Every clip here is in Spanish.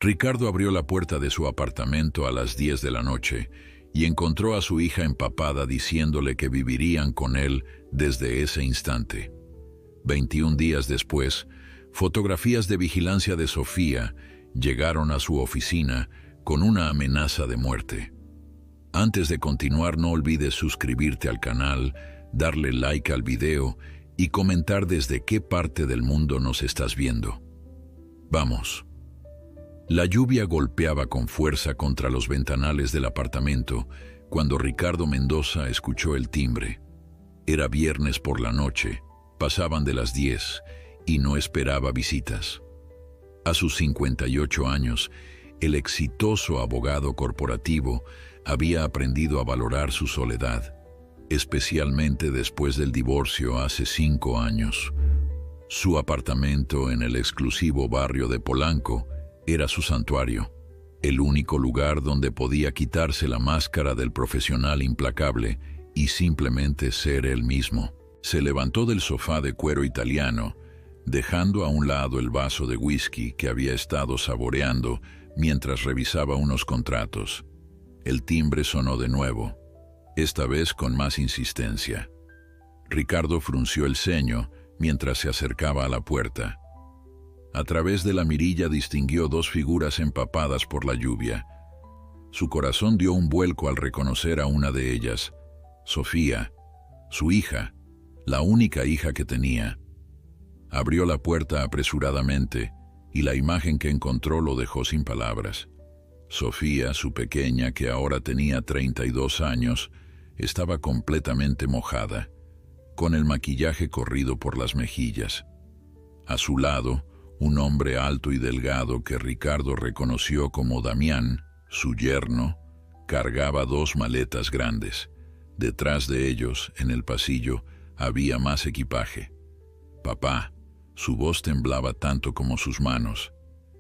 Ricardo abrió la puerta de su apartamento a las 10 de la noche y encontró a su hija empapada diciéndole que vivirían con él desde ese instante. 21 días después, fotografías de vigilancia de Sofía llegaron a su oficina con una amenaza de muerte. Antes de continuar, no olvides suscribirte al canal, darle like al video y comentar desde qué parte del mundo nos estás viendo. Vamos. La lluvia golpeaba con fuerza contra los ventanales del apartamento cuando Ricardo Mendoza escuchó el timbre. Era viernes por la noche, pasaban de las 10 y no esperaba visitas. A sus 58 años, el exitoso abogado corporativo había aprendido a valorar su soledad, especialmente después del divorcio hace 5 años. Su apartamento en el exclusivo barrio de Polanco era su santuario, el único lugar donde podía quitarse la máscara del profesional implacable y simplemente ser él mismo. Se levantó del sofá de cuero italiano, dejando a un lado el vaso de whisky que había estado saboreando mientras revisaba unos contratos. El timbre sonó de nuevo, esta vez con más insistencia. Ricardo frunció el ceño mientras se acercaba a la puerta. A través de la mirilla distinguió 2 figuras empapadas por la lluvia. Su corazón dio un vuelco al reconocer a una de ellas, Sofía, su hija, la única hija que tenía. Abrió la puerta apresuradamente y la imagen que encontró lo dejó sin palabras. Sofía, su pequeña, que ahora tenía 32 años, estaba completamente mojada, con el maquillaje corrido por las mejillas. A su lado, un hombre alto y delgado que Ricardo reconoció como Damián, su yerno, cargaba 2 maletas grandes. Detrás de ellos, en el pasillo, había más equipaje. «Papá», su voz temblaba tanto como sus manos.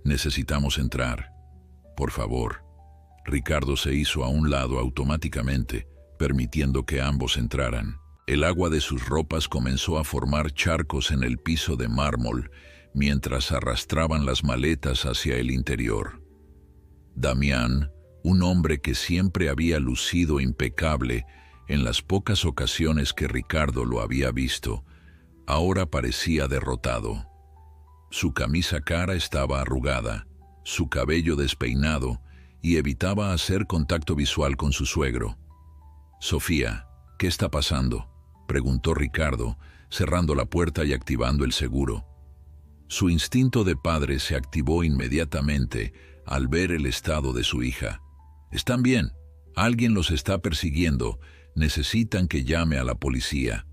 «Necesitamos entrar. Por favor». Ricardo se hizo a un lado automáticamente, permitiendo que ambos entraran. El agua de sus ropas comenzó a formar charcos en el piso de mármol, mientras arrastraban las maletas hacia el interior. Damián, un hombre que siempre había lucido impecable en las pocas ocasiones que Ricardo lo había visto, ahora parecía derrotado. Su camisa cara estaba arrugada, su cabello despeinado, y evitaba hacer contacto visual con su suegro. «Sofía, ¿qué está pasando?», preguntó Ricardo, cerrando la puerta y activando el seguro. Su instinto de padre se activó inmediatamente al ver el estado de su hija. «Están bien. Alguien los está persiguiendo. Necesitan que llame a la policía».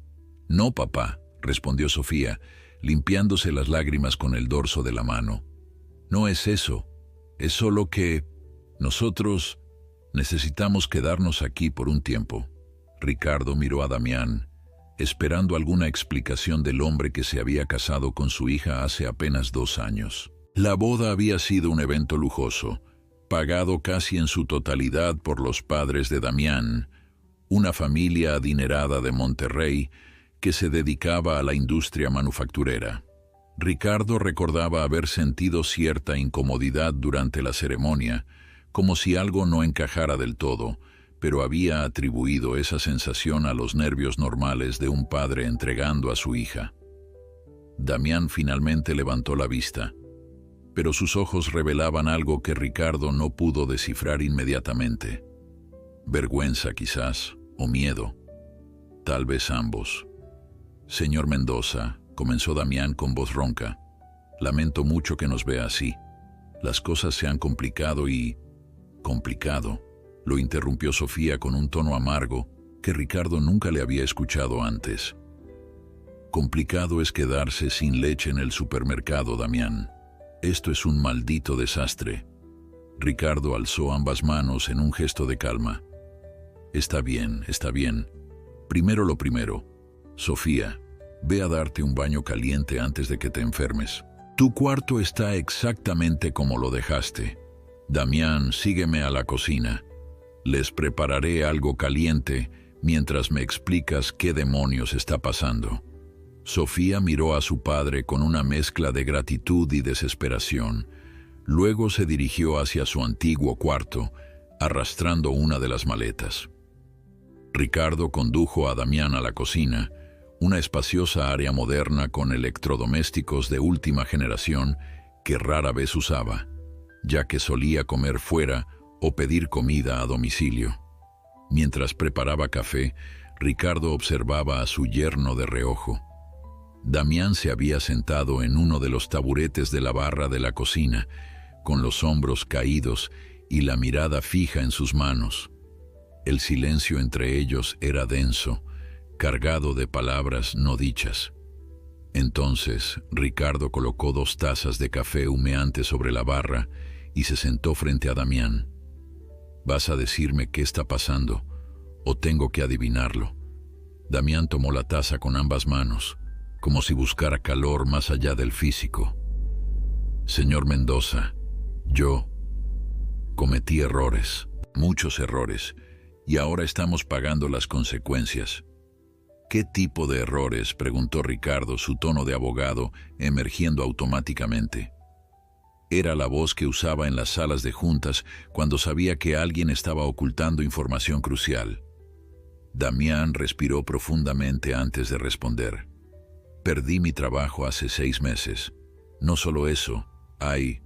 «No, papá», respondió Sofía, limpiándose las lágrimas con el dorso de la mano. «No es eso. Es solo que nosotros necesitamos quedarnos aquí por un tiempo». Ricardo miró a Damián, esperando alguna explicación del hombre que se había casado con su hija hace apenas 2 años. La boda había sido un evento lujoso, pagado casi en su totalidad por los padres de Damián, una familia adinerada de Monterrey que se dedicaba a la industria manufacturera. Ricardo recordaba haber sentido cierta incomodidad durante la ceremonia, como si algo no encajara del todo, pero había atribuido esa sensación a los nervios normales de un padre entregando a su hija. Damián finalmente levantó la vista, pero sus ojos revelaban algo que Ricardo no pudo descifrar inmediatamente. Vergüenza quizás, o miedo. Tal vez ambos. «Señor Mendoza», comenzó Damián con voz ronca, «lamento mucho que nos vea así. Las cosas se han complicado y... complicado», lo interrumpió Sofía con un tono amargo que Ricardo nunca le había escuchado antes. «Complicado es quedarse sin leche en el supermercado, Damián. Esto es un maldito desastre». Ricardo alzó ambas manos en un gesto de calma. Está bien. Primero lo primero. Sofía, ve a darte un baño caliente antes de que te enfermes. Tu cuarto está exactamente como lo dejaste. Damián, sígueme a la cocina. Les prepararé algo caliente mientras me explicas qué demonios está pasando». Sofía miró a su padre con una mezcla de gratitud y desesperación. Luego se dirigió hacia su antiguo cuarto, arrastrando una de las maletas. Ricardo condujo a Damián a la cocina, una espaciosa área moderna con electrodomésticos de última generación que rara vez usaba, ya que solía comer fuera o pedir comida a domicilio. Mientras preparaba café, Ricardo observaba a su yerno de reojo. Damián se había sentado en uno de los taburetes de la barra de la cocina, con los hombros caídos y la mirada fija en sus manos. El silencio entre ellos era denso, cargado de palabras no dichas. Entonces, Ricardo colocó 2 tazas de café humeante sobre la barra y se sentó frente a Damián. «¿Vas a decirme qué está pasando, o tengo que adivinarlo?» Damián tomó la taza con ambas manos, como si buscara calor más allá del físico. «Señor Mendoza, yo cometí errores, muchos errores, y ahora estamos pagando las consecuencias». «¿Qué tipo de errores?», preguntó Ricardo, su tono de abogado emergiendo automáticamente. Era la voz que usaba en las salas de juntas cuando sabía que alguien estaba ocultando información crucial. Damián respiró profundamente antes de responder. «Perdí mi trabajo hace 6 meses. No solo eso, hay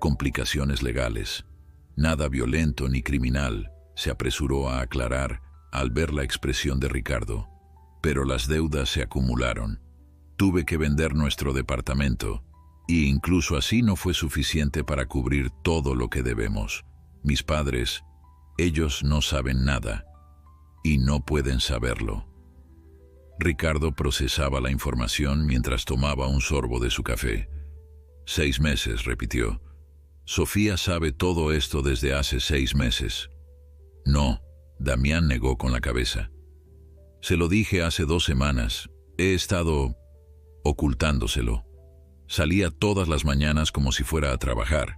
complicaciones legales. Nada violento ni criminal», se apresuró a aclarar al ver la expresión de Ricardo. «Pero las deudas se acumularon. Tuve que vender nuestro departamento, y incluso así no fue suficiente para cubrir todo lo que debemos. Mis padres, ellos no saben nada, y no pueden saberlo». Ricardo procesaba la información mientras tomaba un sorbo de su café. «6 meses», repitió. «Sofía sabe todo esto desde hace 6 meses». «No», Damián negó con la cabeza. «Se lo dije hace 2 semanas. He estado ocultándoselo. Salía todas las mañanas como si fuera a trabajar,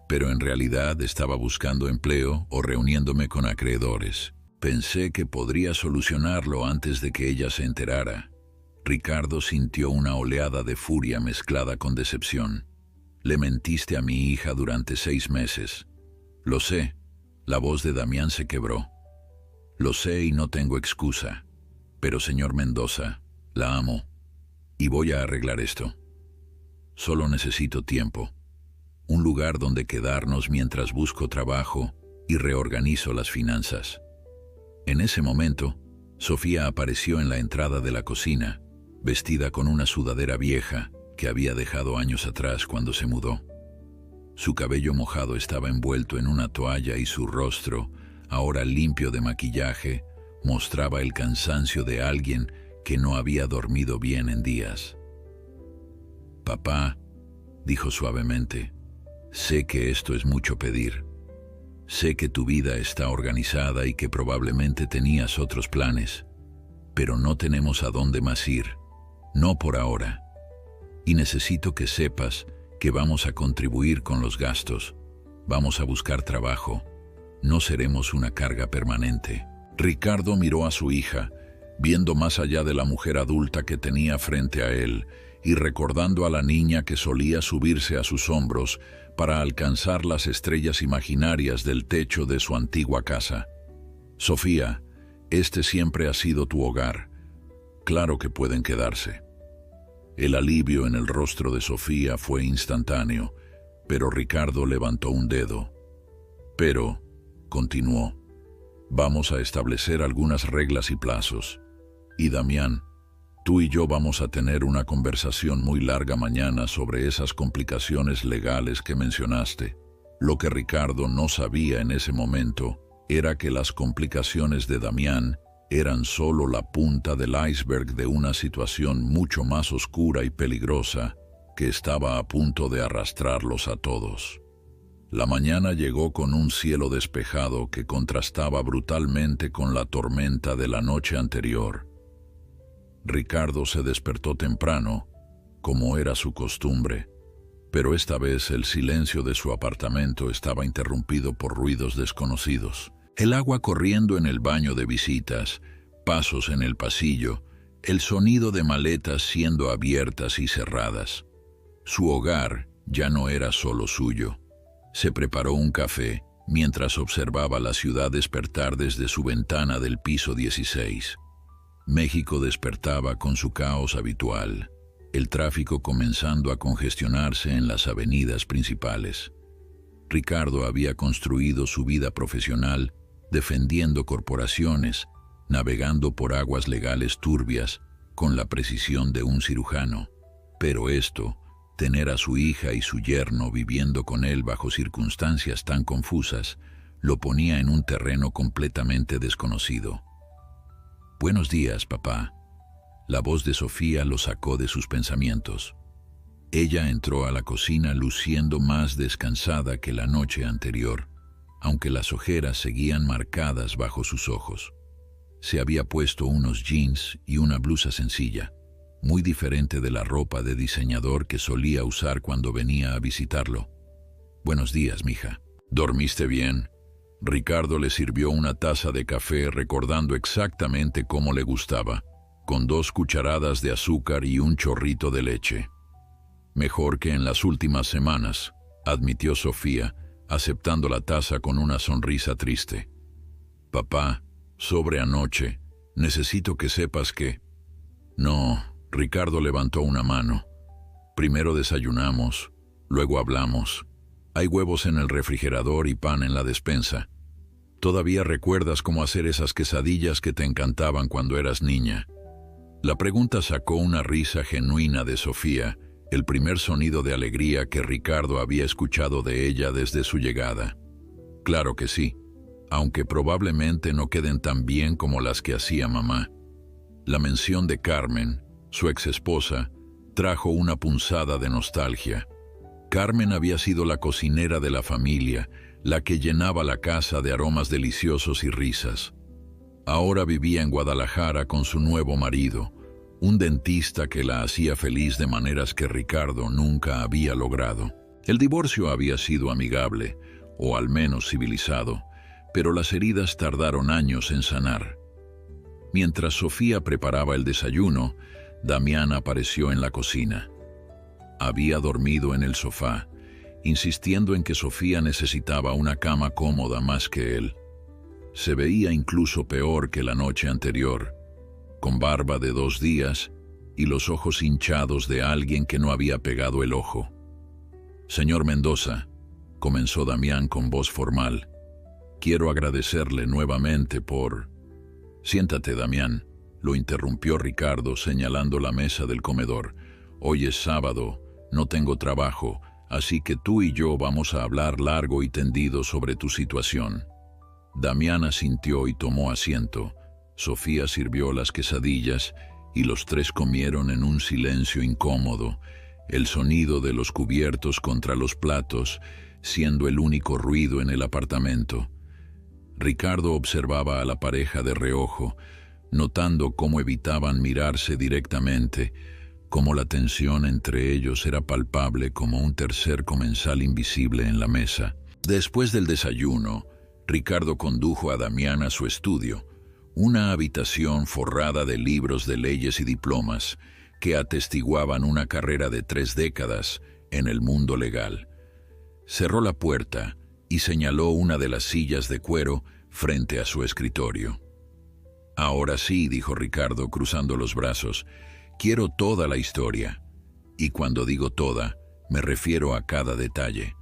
pero en realidad estaba buscando empleo o reuniéndome con acreedores. Pensé que podría solucionarlo antes de que ella se enterara». Ricardo sintió una oleada de furia mezclada con decepción. «Le mentiste a mi hija durante 6 meses». «Lo sé». La voz de Damián se quebró. «Lo sé y no tengo excusa. Pero, señor Mendoza, la amo, y voy a arreglar esto. Solo necesito tiempo, un lugar donde quedarnos mientras busco trabajo y reorganizo las finanzas». En ese momento, Sofía apareció en la entrada de la cocina, vestida con una sudadera vieja que había dejado años atrás cuando se mudó. Su cabello mojado estaba envuelto en una toalla y su rostro, ahora limpio de maquillaje, mostraba el cansancio de alguien que no había dormido bien en días. «Papá», dijo suavemente, «sé que esto es mucho pedir. Sé que tu vida está organizada y que probablemente tenías otros planes, pero no tenemos a dónde más ir, no por ahora. Y necesito que sepas que vamos a contribuir con los gastos, vamos a buscar trabajo, no seremos una carga permanente». Ricardo miró a su hija, viendo más allá de la mujer adulta que tenía frente a él y recordando a la niña que solía subirse a sus hombros para alcanzar las estrellas imaginarias del techo de su antigua casa. «Sofía, este siempre ha sido tu hogar. Claro que pueden quedarse». El alivio en el rostro de Sofía fue instantáneo, pero Ricardo levantó un dedo. «Pero», continuó, «vamos a establecer algunas reglas y plazos. Y Damián, tú y yo vamos a tener una conversación muy larga mañana sobre esas complicaciones legales que mencionaste». Lo que Ricardo no sabía en ese momento era que las complicaciones de Damián eran solo la punta del iceberg de una situación mucho más oscura y peligrosa que estaba a punto de arrastrarlos a todos. La mañana llegó con un cielo despejado que contrastaba brutalmente con la tormenta de la noche anterior. Ricardo se despertó temprano, como era su costumbre, pero esta vez el silencio de su apartamento estaba interrumpido por ruidos desconocidos. El agua corriendo en el baño de visitas, pasos en el pasillo, el sonido de maletas siendo abiertas y cerradas. Su hogar ya no era solo suyo, Se preparó un café mientras observaba la ciudad despertar desde su ventana del piso 16. México despertaba con su caos habitual, el tráfico comenzando a congestionarse en las avenidas principales. Ricardo había construido su vida profesional defendiendo corporaciones, navegando por aguas legales turbias con la precisión de un cirujano. Pero esto, tener a su hija y su yerno viviendo con él bajo circunstancias tan confusas, lo ponía en un terreno completamente desconocido. «Buenos días, papá». La voz de Sofía lo sacó de sus pensamientos. Ella entró a la cocina luciendo más descansada que la noche anterior, aunque las ojeras seguían marcadas bajo sus ojos. Se había puesto unos jeans y una blusa sencilla, muy diferente de la ropa de diseñador que solía usar cuando venía a visitarlo. «Buenos días, mija». «¿Dormiste bien?» Ricardo le sirvió una taza de café recordando exactamente cómo le gustaba, con 2 cucharadas de azúcar y un chorrito de leche. «Mejor que en las últimas semanas», admitió Sofía, aceptando la taza con una sonrisa triste. «Papá, sobre anoche, necesito que sepas que...» «No», Ricardo levantó una mano. «Primero desayunamos, luego hablamos. Hay huevos en el refrigerador y pan en la despensa. ¿Todavía recuerdas cómo hacer esas quesadillas que te encantaban cuando eras niña?» La pregunta sacó una risa genuina de Sofía, el primer sonido de alegría que Ricardo había escuchado de ella desde su llegada. «Claro que sí, aunque probablemente no queden tan bien como las que hacía mamá». La mención de Carmen, su exesposa, trajo una punzada de nostalgia. Carmen había sido la cocinera de la familia, la que llenaba la casa de aromas deliciosos y risas. Ahora vivía en Guadalajara con su nuevo marido, un dentista que la hacía feliz de maneras que Ricardo nunca había logrado. El divorcio había sido amigable, o al menos civilizado, pero las heridas tardaron años en sanar. Mientras Sofía preparaba el desayuno, Damián apareció en la cocina. Había dormido en el sofá, insistiendo en que Sofía necesitaba una cama cómoda más que él. Se veía incluso peor que la noche anterior, con barba de 2 días y los ojos hinchados de alguien que no había pegado el ojo. «Señor Mendoza», comenzó Damián con voz formal, «quiero agradecerle nuevamente por...» «Siéntate, Damián», lo interrumpió Ricardo señalando la mesa del comedor. «Hoy es sábado, no tengo trabajo, así que tú y yo vamos a hablar largo y tendido sobre tu situación». Damián asintió y tomó asiento. Sofía sirvió las quesadillas y los 3 comieron en un silencio incómodo, el sonido de los cubiertos contra los platos siendo el único ruido en el apartamento. Ricardo observaba a la pareja de reojo, notando cómo evitaban mirarse directamente, cómo la tensión entre ellos era palpable como un tercer comensal invisible en la mesa. Después del desayuno, Ricardo condujo a Damián a su estudio, una habitación forrada de libros de leyes y diplomas que atestiguaban una carrera de 3 décadas en el mundo legal. Cerró la puerta y señaló una de las sillas de cuero frente a su escritorio. «Ahora sí», dijo Ricardo cruzando los brazos, «quiero toda la historia. Y cuando digo toda, me refiero a cada detalle.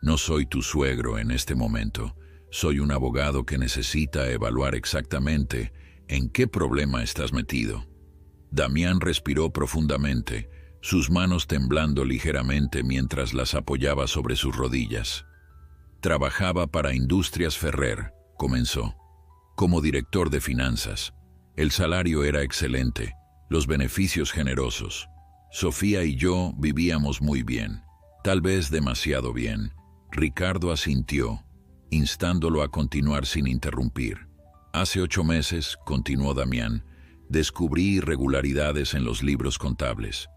No soy tu suegro en este momento. Soy un abogado que necesita evaluar exactamente en qué problema estás metido». Damián respiró profundamente, sus manos temblando ligeramente mientras las apoyaba sobre sus rodillas. «Trabajaba para Industrias Ferrer», comenzó, «como director de finanzas. El salario era excelente, los beneficios generosos. Sofía y yo vivíamos muy bien, tal vez demasiado bien». Ricardo asintió, instándolo a continuar sin interrumpir. «Hace 8 meses», continuó Damián, «descubrí irregularidades en los libros contables.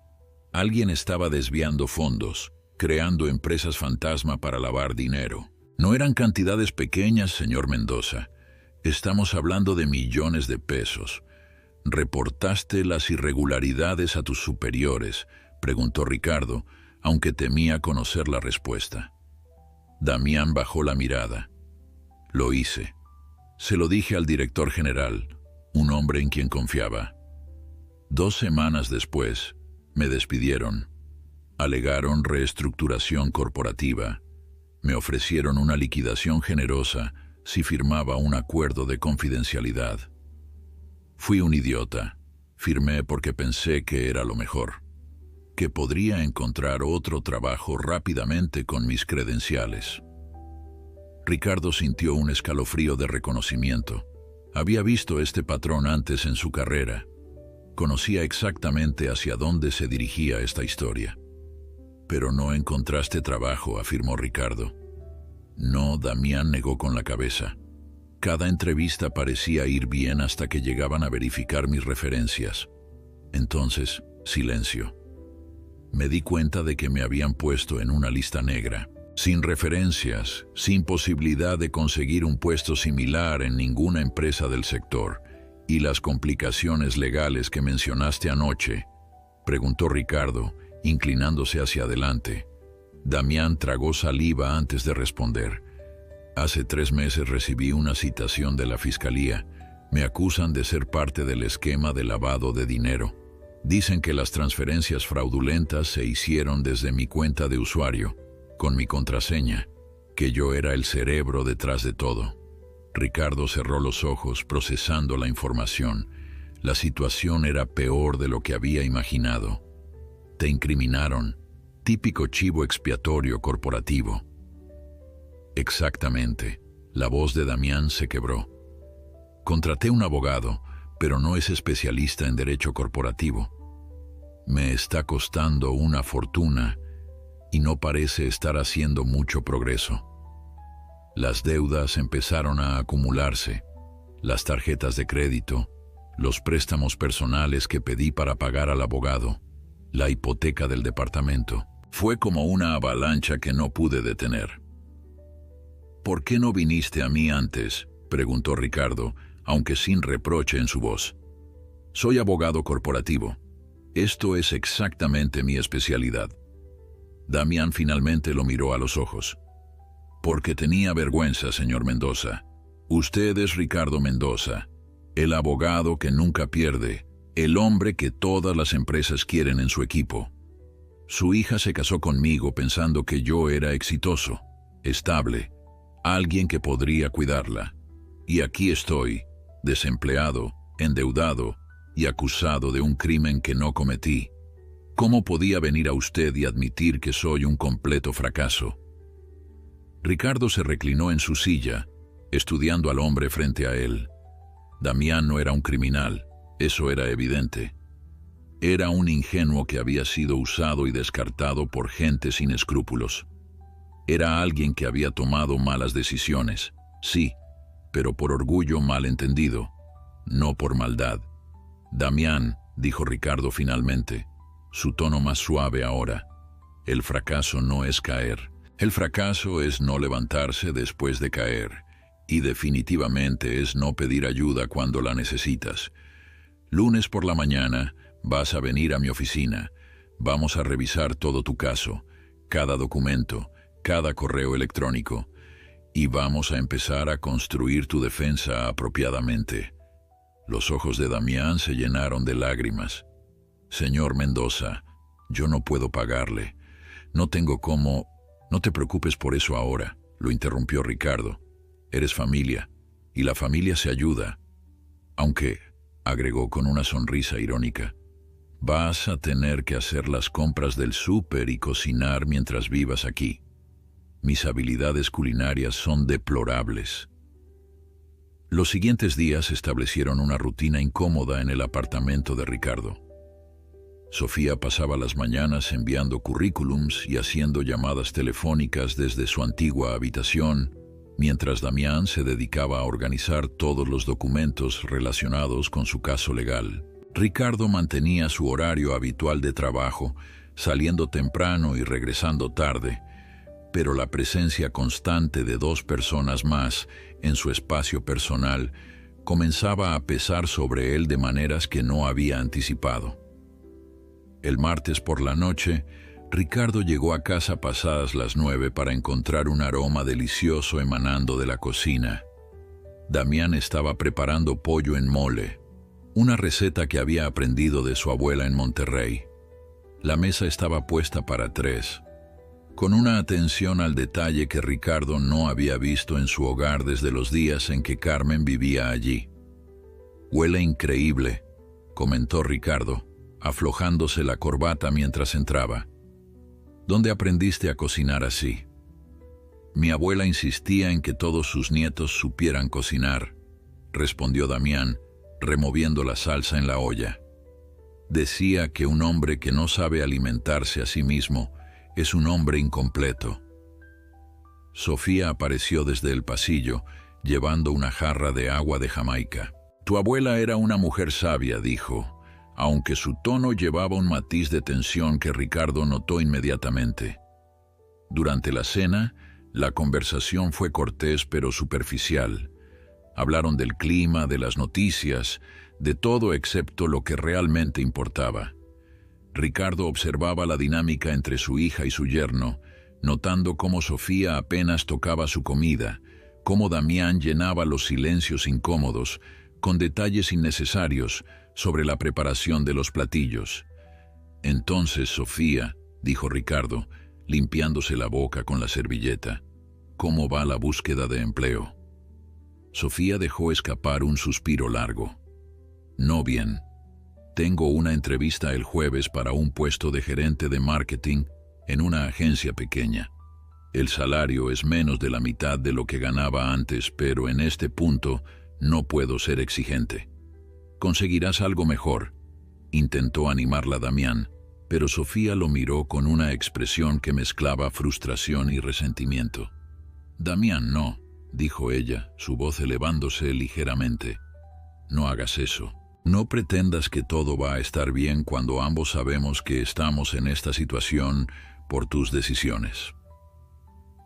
Alguien estaba desviando fondos, creando empresas fantasma para lavar dinero. No eran cantidades pequeñas, señor Mendoza. Estamos hablando de millones de pesos. ¿Reportaste las irregularidades a tus superiores?», preguntó Ricardo, aunque temía conocer la respuesta. Damián bajó la mirada. Lo hice. Se lo dije al director general, un hombre en quien confiaba. 2 semanas después, me despidieron. Alegaron reestructuración corporativa. Me ofrecieron una liquidación generosa si firmaba un acuerdo de confidencialidad. Fui un idiota. Firmé porque pensé que era lo mejor, que podría encontrar otro trabajo rápidamente con mis credenciales. Ricardo sintió un escalofrío de reconocimiento. Había visto este patrón antes en su carrera. Conocía exactamente hacia dónde se dirigía esta historia. «Pero no encontraste trabajo», afirmó Ricardo. «No», Damián negó con la cabeza. Cada entrevista parecía ir bien hasta que llegaban a verificar mis referencias. Entonces, silencio. Me di cuenta de que me habían puesto en una lista negra, sin referencias, sin posibilidad de conseguir un puesto similar en ninguna empresa del sector. ¿Y las complicaciones legales que mencionaste anoche?, preguntó Ricardo, inclinándose hacia adelante. Damián tragó saliva antes de responder. Hace 3 meses recibí una citación de la fiscalía. Me acusan de ser parte del esquema de lavado de dinero. Dicen que las transferencias fraudulentas se hicieron desde mi cuenta de usuario, con mi contraseña, que yo era el cerebro detrás de todo. Ricardo cerró los ojos, procesando la información. La situación era peor de lo que había imaginado. Te incriminaron. Típico chivo expiatorio corporativo. Exactamente. La voz de Damián se quebró. Contraté un abogado, pero no es especialista en derecho corporativo. Me está costando una fortuna y no parece estar haciendo mucho progreso. Las deudas empezaron a acumularse, las tarjetas de crédito, los préstamos personales que pedí para pagar al abogado, la hipoteca del departamento. Fue como una avalancha que no pude detener. «¿Por qué no viniste a mí antes?», preguntó Ricardo, aunque sin reproche en su voz. «Soy abogado corporativo. Esto es exactamente mi especialidad». Damián finalmente lo miró a los ojos. «Porque tenía vergüenza, señor Mendoza. Usted es Ricardo Mendoza, el abogado que nunca pierde, el hombre que todas las empresas quieren en su equipo. Su hija se casó conmigo pensando que yo era exitoso, estable, alguien que podría cuidarla. Y aquí estoy, desempleado, endeudado y acusado de un crimen que no cometí. ¿Cómo podía venir a usted y admitir que soy un completo fracaso?». Ricardo se reclinó en su silla, estudiando al hombre frente a él. Damián no era un criminal, eso era evidente. Era un ingenuo que había sido usado y descartado por gente sin escrúpulos. Era alguien que había tomado malas decisiones, sí, pero por orgullo malentendido, no por maldad. «Damián», dijo Ricardo finalmente, su tono más suave ahora, «el fracaso no es caer. El fracaso es no levantarse después de caer, y definitivamente es no pedir ayuda cuando la necesitas. Lunes por la mañana vas a venir a mi oficina. Vamos a revisar todo tu caso, cada documento, cada correo electrónico, y vamos a empezar a construir tu defensa apropiadamente». Los ojos de Damián se llenaron de lágrimas. «Señor Mendoza, yo no puedo pagarle. No tengo cómo». «No te preocupes por eso ahora», lo interrumpió Ricardo. «Eres familia, y la familia se ayuda. Aunque», agregó con una sonrisa irónica, «vas a tener que hacer las compras del súper y cocinar mientras vivas aquí. Mis habilidades culinarias son deplorables». Los siguientes días establecieron una rutina incómoda en el apartamento de Ricardo. Sofía pasaba las mañanas enviando currículums y haciendo llamadas telefónicas desde su antigua habitación, mientras Damián se dedicaba a organizar todos los documentos relacionados con su caso legal. Ricardo mantenía su horario habitual de trabajo, saliendo temprano y regresando tarde, pero la presencia constante de 2 personas más en su espacio personal comenzaba a pesar sobre él de maneras que no había anticipado. El martes por la noche, Ricardo llegó a casa pasadas las 9 para encontrar un aroma delicioso emanando de la cocina. Damián estaba preparando pollo en mole, una receta que había aprendido de su abuela en Monterrey. La mesa estaba puesta para 3, con una atención al detalle que Ricardo no había visto en su hogar desde los días en que Carmen vivía allí. «Huele increíble», comentó Ricardo, aflojándose la corbata mientras entraba. «¿Dónde aprendiste a cocinar así?» «Mi abuela insistía en que todos sus nietos supieran cocinar», respondió Damián, removiendo la salsa en la olla. «Decía que un hombre que no sabe alimentarse a sí mismo es un hombre incompleto». Sofía apareció desde el pasillo, llevando una jarra de agua de Jamaica. «Tu abuela era una mujer sabia», dijo, aunque su tono llevaba un matiz de tensión que Ricardo notó inmediatamente. Durante la cena, la conversación fue cortés pero superficial. Hablaron del clima, de las noticias, de todo excepto lo que realmente importaba. Ricardo observaba la dinámica entre su hija y su yerno, notando cómo Sofía apenas tocaba su comida, cómo Damián llenaba los silencios incómodos, con detalles innecesarios, sobre la preparación de los platillos. «Entonces, Sofía», dijo Ricardo, limpiándose la boca con la servilleta, «¿cómo va la búsqueda de empleo?» Sofía dejó escapar un suspiro largo. «No bien. Tengo una entrevista el jueves para un puesto de gerente de marketing en una agencia pequeña. El salario es menos de la mitad de lo que ganaba antes, pero en este punto no puedo ser exigente». «Conseguirás algo mejor», intentó animarla Damián, pero Sofía lo miró con una expresión que mezclaba frustración y resentimiento. «Damián, no», dijo ella, su voz elevándose ligeramente. «No hagas eso. No pretendas que todo va a estar bien cuando ambos sabemos que estamos en esta situación por tus decisiones».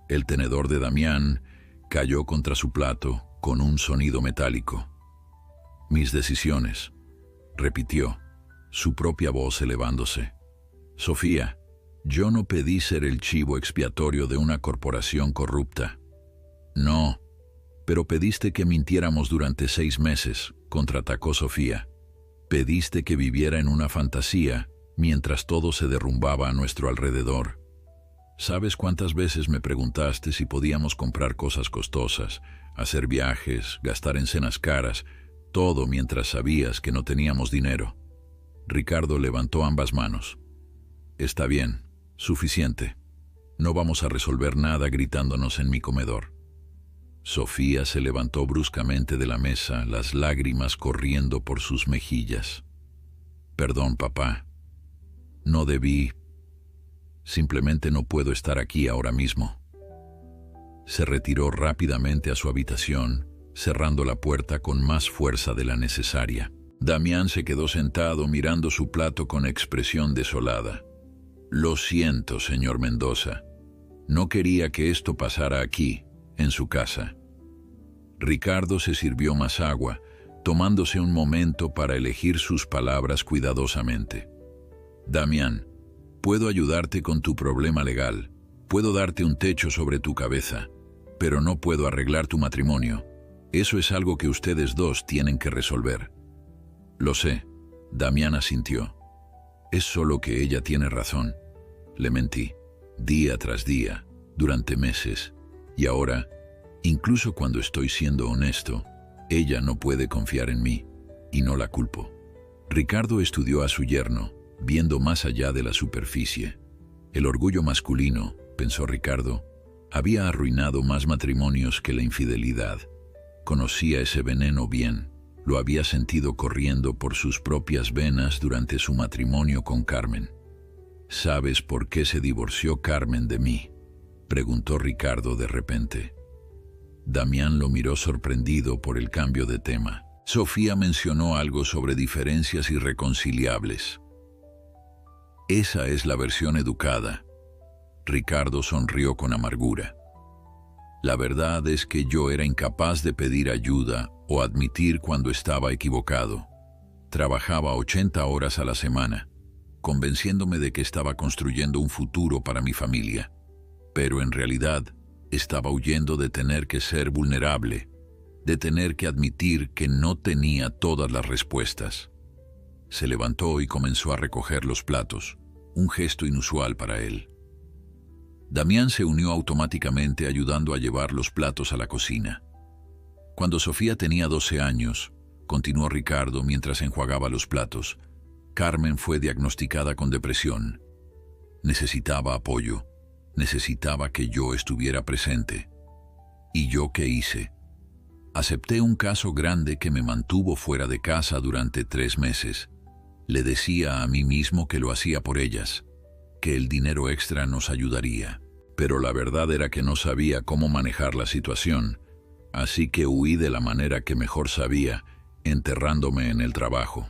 El tenedor de Damián cayó contra su plato con un sonido metálico. «Mis decisiones», repitió, su propia voz elevándose. «Sofía, yo no pedí ser el chivo expiatorio de una corporación corrupta». «No, pero pediste que mintiéramos durante 6 meses», contraatacó Sofía. «Pediste que viviera en una fantasía mientras todo se derrumbaba a nuestro alrededor. ¿Sabes cuántas veces me preguntaste si podíamos comprar cosas costosas, hacer viajes, gastar en cenas caras, todo mientras sabías que no teníamos dinero?» Ricardo levantó ambas manos. «Está bien, suficiente. No vamos a resolver nada gritándonos en mi comedor». Sofía se levantó bruscamente de la mesa, las lágrimas corriendo por sus mejillas. «Perdón, papá. No debí. Simplemente no puedo estar aquí ahora mismo». Se retiró rápidamente a su habitación, cerrando la puerta con más fuerza de la necesaria. Damián se quedó sentado mirando su plato con expresión desolada. «Lo siento, señor Mendoza. No quería que esto pasara aquí, en su casa». Ricardo se sirvió más agua, tomándose un momento para elegir sus palabras cuidadosamente. «Damián, puedo ayudarte con tu problema legal, puedo darte un techo sobre tu cabeza, pero no puedo arreglar tu matrimonio. Eso es algo que ustedes dos tienen que resolver». «Lo sé», Damián asintió. «Es solo que ella tiene razón. Le mentí, día tras día, durante meses, y ahora, incluso cuando estoy siendo honesto, ella no puede confiar en mí, y no la culpo». Ricardo estudió a su yerno, viendo más allá de la superficie. El orgullo masculino, pensó Ricardo, había arruinado más matrimonios que la infidelidad. Conocía ese veneno bien, lo había sentido corriendo por sus propias venas durante su matrimonio con Carmen. «¿Sabes por qué se divorció Carmen de mí?», preguntó Ricardo de repente. Damián lo miró sorprendido por el cambio de tema. Sofía mencionó algo sobre diferencias irreconciliables. «Esa es la versión educada». Ricardo sonrió con amargura. «La verdad es que yo era incapaz de pedir ayuda o admitir cuando estaba equivocado. Trabajaba 80 horas a la semana. convenciéndome de que estaba construyendo un futuro para mi familia. Pero en realidad estaba huyendo de tener que ser vulnerable, de tener que admitir que no tenía todas las respuestas. Se levantó y comenzó a recoger los platos, un gesto inusual para él. Damián se unió automáticamente ayudando a llevar los platos a la cocina. Cuando Sofía tenía 12 años, continuó Ricardo mientras enjuagaba los platos, Carmen fue diagnosticada con depresión. Necesitaba apoyo, necesitaba que yo estuviera presente. ¿Y yo qué hice? Acepté un caso grande que me mantuvo fuera de casa durante 3 meses. Le decía a mí mismo que lo hacía por ellas, que el dinero extra nos ayudaría. Pero la verdad era que no sabía cómo manejar la situación, así que huí de la manera que mejor sabía, enterrándome en el trabajo.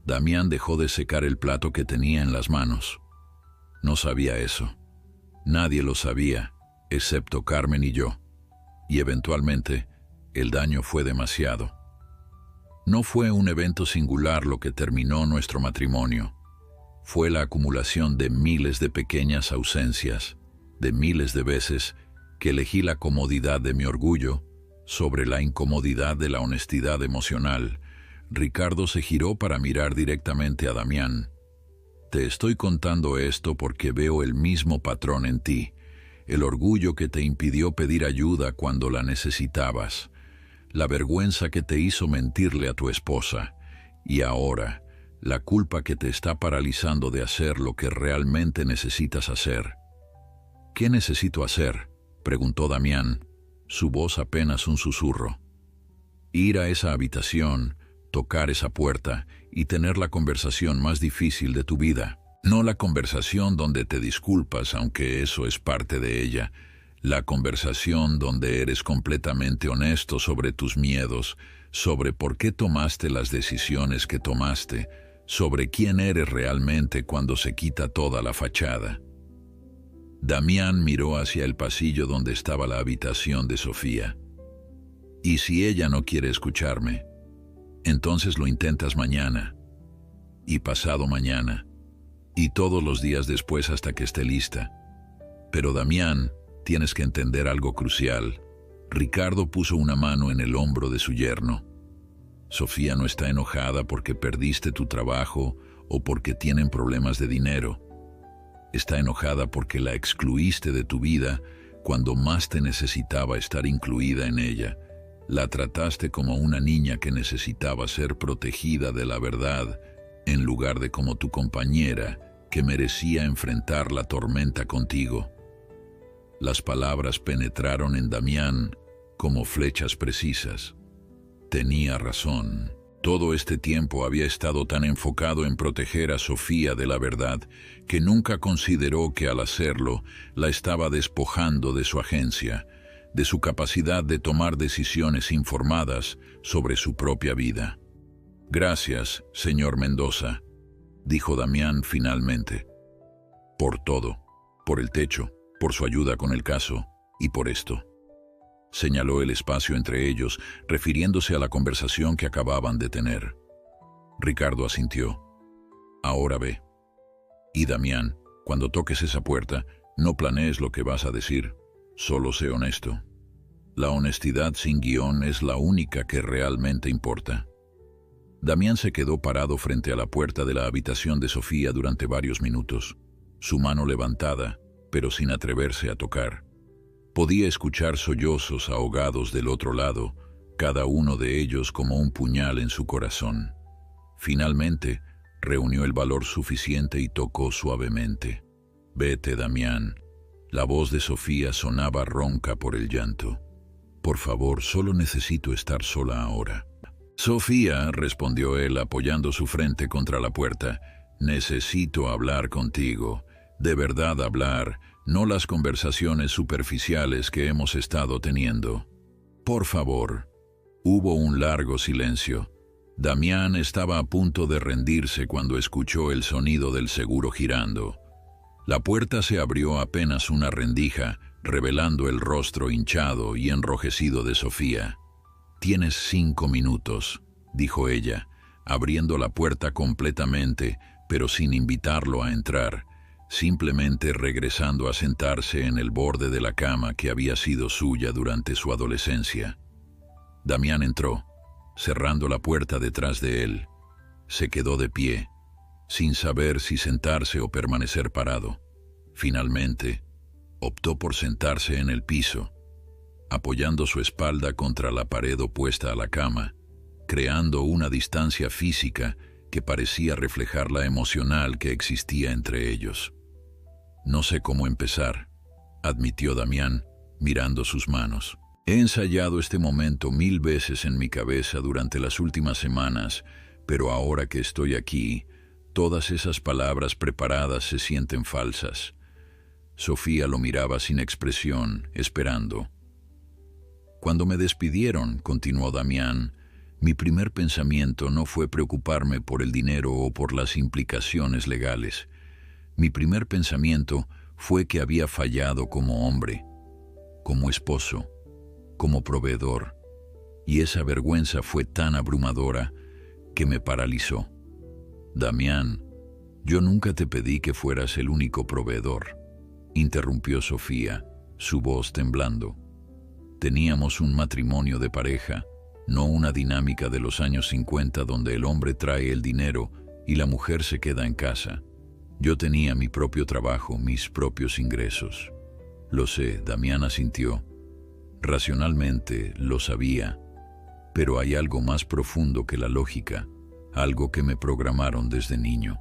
Damián dejó de secar el plato que tenía en las manos. No sabía eso. Nadie lo sabía, excepto Carmen y yo. Y eventualmente, el daño fue demasiado. No fue un evento singular lo que terminó nuestro matrimonio. Fue la acumulación de miles de pequeñas ausencias, de miles de veces que elegí la comodidad de mi orgullo sobre la incomodidad de la honestidad emocional. Ricardo se giró para mirar directamente a Damián. Te estoy contando esto porque veo el mismo patrón en ti, el orgullo que te impidió pedir ayuda cuando la necesitabas, la vergüenza que te hizo mentirle a tu esposa, y ahora, la culpa que te está paralizando de hacer lo que realmente necesitas hacer. ¿Qué necesito hacer?, preguntó Damián, su voz apenas un susurro. Ir a esa habitación, tocar esa puerta y tener la conversación más difícil de tu vida. No la conversación donde te disculpas, aunque eso es parte de ella. La conversación donde eres completamente honesto sobre tus miedos, sobre por qué tomaste las decisiones que tomaste, sobre quién eres realmente cuando se quita toda la fachada. Damián miró hacia el pasillo donde estaba la habitación de Sofía. ¿Y si ella no quiere escucharme? Entonces lo intentas mañana, y pasado mañana, y todos los días después hasta que esté lista. Pero Damián, tienes que entender algo crucial. Ricardo puso una mano en el hombro de su yerno. Sofía no está enojada porque perdiste tu trabajo o porque tienen problemas de dinero. Está enojada porque la excluiste de tu vida cuando más te necesitaba estar incluida en ella. La trataste como una niña que necesitaba ser protegida de la verdad, en lugar de como tu compañera, que merecía enfrentar la tormenta contigo. Las palabras penetraron en Damián como flechas precisas. Tenía razón. Todo este tiempo había estado tan enfocado en proteger a Sofía de la verdad que nunca consideró que al hacerlo la estaba despojando de su agencia, de su capacidad de tomar decisiones informadas sobre su propia vida. Gracias, señor Mendoza, dijo Damián finalmente. Por todo, por el techo, por su ayuda con el caso y por esto. Señaló el espacio entre ellos, refiriéndose a la conversación que acababan de tener. Ricardo asintió. Ahora ve. Y Damián, cuando toques esa puerta, no planees lo que vas a decir. Solo sé honesto. La honestidad sin guión es la única que realmente importa. Damián se quedó parado frente a la puerta de la habitación de Sofía durante varios minutos, su mano levantada, pero sin atreverse a tocar. Podía escuchar sollozos ahogados del otro lado, cada uno de ellos como un puñal en su corazón. Finalmente, reunió el valor suficiente y tocó suavemente. Vete, Damián. La voz de Sofía sonaba ronca por el llanto. Por favor, solo necesito estar sola ahora. Sofía, respondió él apoyando su frente contra la puerta, necesito hablar contigo. De verdad hablar, no las conversaciones superficiales que hemos estado teniendo. Por favor. Hubo un largo silencio. Damián estaba a punto de rendirse cuando escuchó el sonido del seguro girando. La puerta se abrió apenas una rendija, revelando el rostro hinchado y enrojecido de Sofía. «Tienes 5 minutos», dijo ella, abriendo la puerta completamente, pero sin invitarlo a entrar, simplemente regresando a sentarse en el borde de la cama que había sido suya durante su adolescencia. Damián entró, cerrando la puerta detrás de él. Se quedó de pie, sin saber si sentarse o permanecer parado. Finalmente, optó por sentarse en el piso, apoyando su espalda contra la pared opuesta a la cama, creando una distancia física que parecía reflejar la emocional que existía entre ellos. «No sé cómo empezar», admitió Damián, mirando sus manos. «He ensayado este momento 1000 veces en mi cabeza durante las últimas semanas, pero ahora que estoy aquí, todas esas palabras preparadas se sienten falsas». Sofía lo miraba sin expresión, esperando. «Cuando me despidieron», continuó Damián, «mi primer pensamiento no fue preocuparme por el dinero o por las implicaciones legales. Mi primer pensamiento fue que había fallado como hombre, como esposo, como proveedor, y esa vergüenza fue tan abrumadora que me paralizó. Damián, yo nunca te pedí que fueras el único proveedor», interrumpió Sofía, su voz temblando. «Teníamos un matrimonio de pareja, no una dinámica de los años 50 donde el hombre trae el dinero y la mujer se queda en casa. Yo tenía mi propio trabajo, mis propios ingresos». «Lo sé», Damián asintió. «Racionalmente lo sabía, pero hay algo más profundo que la lógica, algo que me programaron desde niño.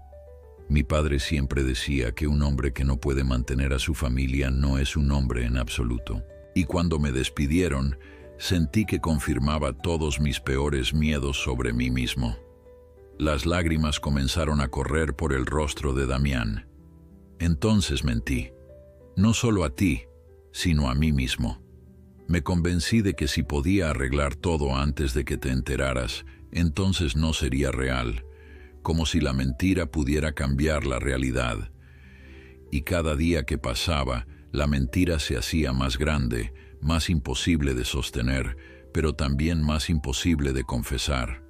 Mi padre siempre decía que un hombre que no puede mantener a su familia no es un hombre en absoluto. Y cuando me despidieron, sentí que confirmaba todos mis peores miedos sobre mí mismo». Las lágrimas comenzaron a correr por el rostro de Damián. «Entonces mentí, no solo a ti, sino a mí mismo. Me convencí de que si podía arreglar todo antes de que te enteraras, entonces no sería real, como si la mentira pudiera cambiar la realidad. Y cada día que pasaba, la mentira se hacía más grande, más imposible de sostener, pero también más imposible de confesar».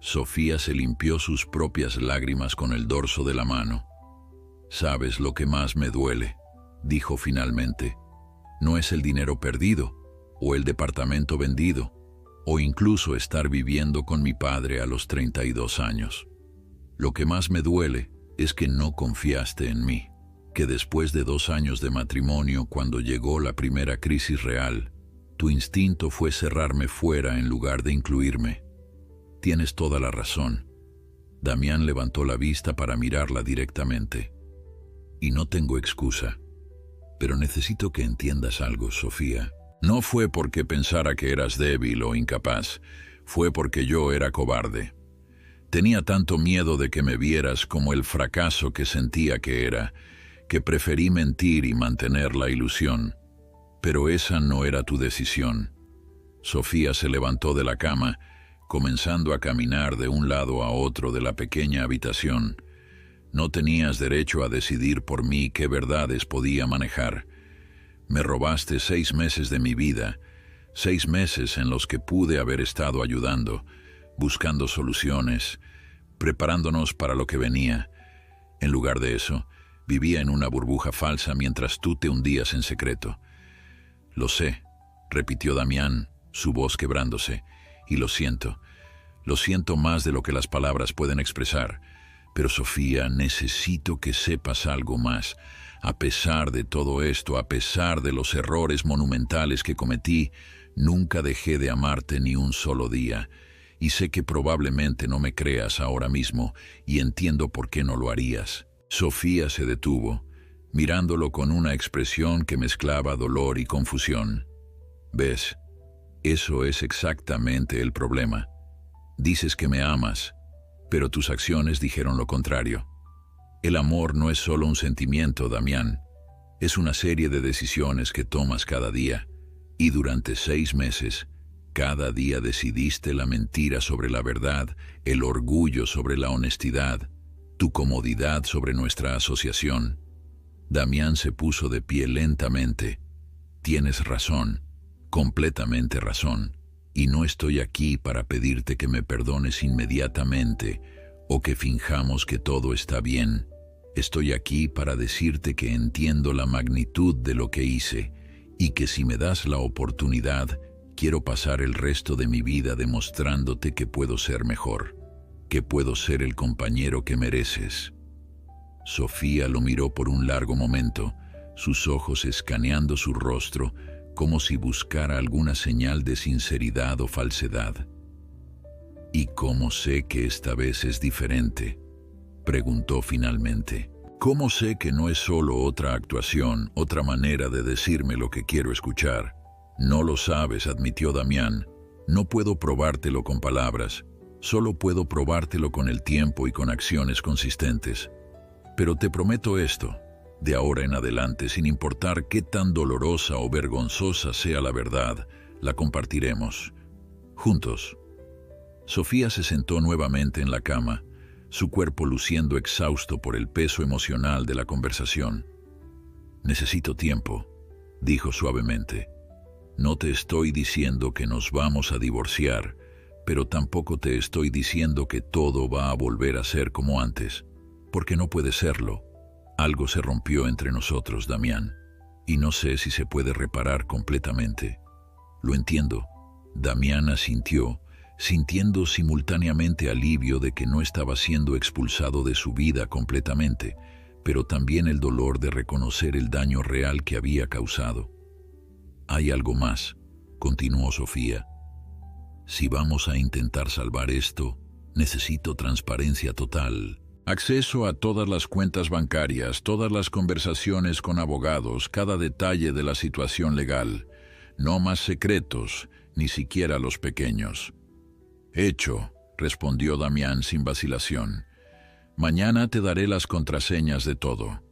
Sofía se limpió sus propias lágrimas con el dorso de la mano. «¿Sabes lo que más me duele?», dijo finalmente. «No es el dinero perdido, o el departamento vendido, o incluso estar viviendo con mi padre a los 32 años. Lo que más me duele es que no confiaste en mí, que después de 2 años de matrimonio, cuando llegó la primera crisis real, tu instinto fue cerrarme fuera en lugar de incluirme. Tienes toda la razón». Damián levantó la vista para mirarla directamente. «Y no tengo excusa. Pero necesito que entiendas algo, Sofía. No fue porque pensara que eras débil o incapaz, fue porque yo era cobarde. Tenía tanto miedo de que me vieras como el fracaso que sentía que era, que preferí mentir y mantener la ilusión. Pero esa no era tu decisión». Sofía se levantó de la cama, comenzando a caminar de un lado a otro de la pequeña habitación. «No tenías derecho a decidir por mí qué verdades podía manejar. Me robaste 6 meses de mi vida, 6 meses en los que pude haber estado ayudando, buscando soluciones, preparándonos para lo que venía. En lugar de eso, vivía en una burbuja falsa mientras tú te hundías en secreto». «Lo sé», repitió Damián, su voz quebrándose, «y lo siento más de lo que las palabras pueden expresar. Pero Sofía, necesito que sepas algo más. A pesar de todo esto, a pesar de los errores monumentales que cometí, nunca dejé de amarte ni un solo día. Y sé que probablemente no me creas ahora mismo, y entiendo por qué no lo harías». Sofía se detuvo, mirándolo con una expresión que mezclaba dolor y confusión. «¿Ves? Eso es exactamente el problema. Dices que me amas, pero tus acciones dijeron lo contrario. El amor no es solo un sentimiento, Damián. Es una serie de decisiones que tomas cada día, y durante 6 meses, cada día decidiste la mentira sobre la verdad, el orgullo sobre la honestidad, tu comodidad sobre nuestra asociación». Damián se puso de pie lentamente. «Tienes razón, completamente razón, y no estoy aquí para pedirte que me perdones inmediatamente o que finjamos que todo está bien. Estoy aquí para decirte que entiendo la magnitud de lo que hice y que si me das la oportunidad, quiero pasar el resto de mi vida demostrándote que puedo ser mejor, que puedo ser el compañero que mereces. Sofía lo miró por un largo momento, sus ojos escaneando su rostro como si buscara alguna señal de sinceridad o falsedad. ¿Y cómo sé que esta vez es diferente?, preguntó finalmente. ¿Cómo sé que no es solo otra actuación, otra manera de decirme lo que quiero escuchar? No lo sabes, admitió Damián. No puedo probártelo con palabras, solo puedo probártelo con el tiempo y con acciones consistentes. Pero te prometo esto, de ahora en adelante, sin importar qué tan dolorosa o vergonzosa sea la verdad, la compartiremos. Juntos. Sofía se sentó nuevamente en la cama, su cuerpo luciendo exhausto por el peso emocional de la conversación. Necesito tiempo, dijo suavemente. No te estoy diciendo que nos vamos a divorciar, pero tampoco te estoy diciendo que todo va a volver a ser como antes, porque no puede serlo. Algo se rompió entre nosotros, Damián, y no sé si se puede reparar completamente. Lo entiendo. Damián asintió, sintiendo simultáneamente alivio de que no estaba siendo expulsado de su vida completamente, pero también el dolor de reconocer el daño real que había causado. Hay algo más, continuó Sofía. Si vamos a intentar salvar esto, necesito transparencia total. Acceso a todas las cuentas bancarias, todas las conversaciones con abogados, cada detalle de la situación legal. No más secretos, ni siquiera los pequeños. Hecho, respondió Damián sin vacilación. Mañana te daré las contraseñas de todo.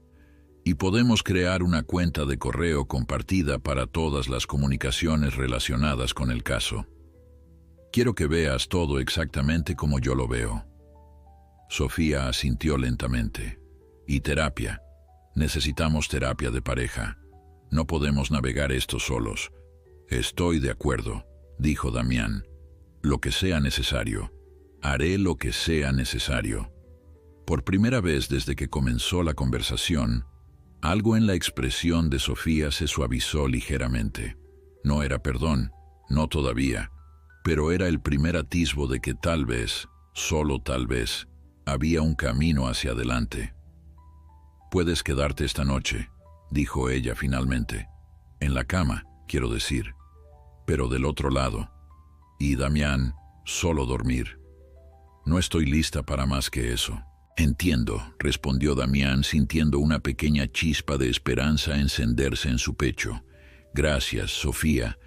Y podemos crear una cuenta de correo compartida para todas las comunicaciones relacionadas con el caso. Quiero que veas todo exactamente como yo lo veo. Sofía asintió lentamente. Y terapia. Necesitamos terapia de pareja. No podemos navegar esto solos. Estoy de acuerdo, dijo Damián. Lo que sea necesario. Haré lo que sea necesario. Por primera vez desde que comenzó la conversación, algo en la expresión de Sofía se suavizó ligeramente. No era perdón, no todavía, pero era el primer atisbo de que tal vez, solo tal vez, había un camino hacia adelante. Puedes quedarte esta noche, dijo ella finalmente. En la cama, quiero decir, pero del otro lado. Y Damián, solo dormir. No estoy lista para más que eso. Entiendo, respondió Damián sintiendo una pequeña chispa de esperanza encenderse en su pecho. Gracias, Sofía,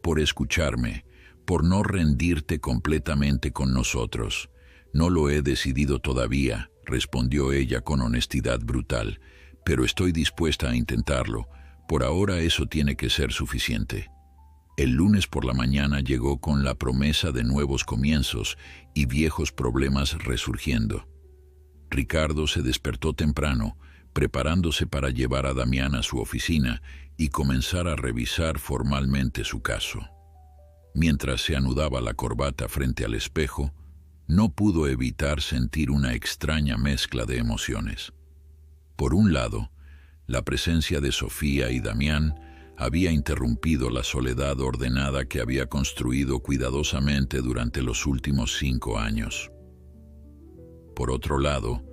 por escucharme, por no rendirte completamente con nosotros. No lo he decidido todavía, respondió ella con honestidad brutal, pero estoy dispuesta a intentarlo. Por ahora eso tiene que ser suficiente. El lunes por la mañana llegó con la promesa de nuevos comienzos y viejos problemas resurgiendo. Ricardo se despertó temprano, preparándose para llevar a Damián a su oficina y comenzar a revisar formalmente su caso. Mientras se anudaba la corbata frente al espejo, no pudo evitar sentir una extraña mezcla de emociones. Por un lado, la presencia de Sofía y Damián había interrumpido la soledad ordenada que había construido cuidadosamente durante los últimos 5 años. Por otro lado,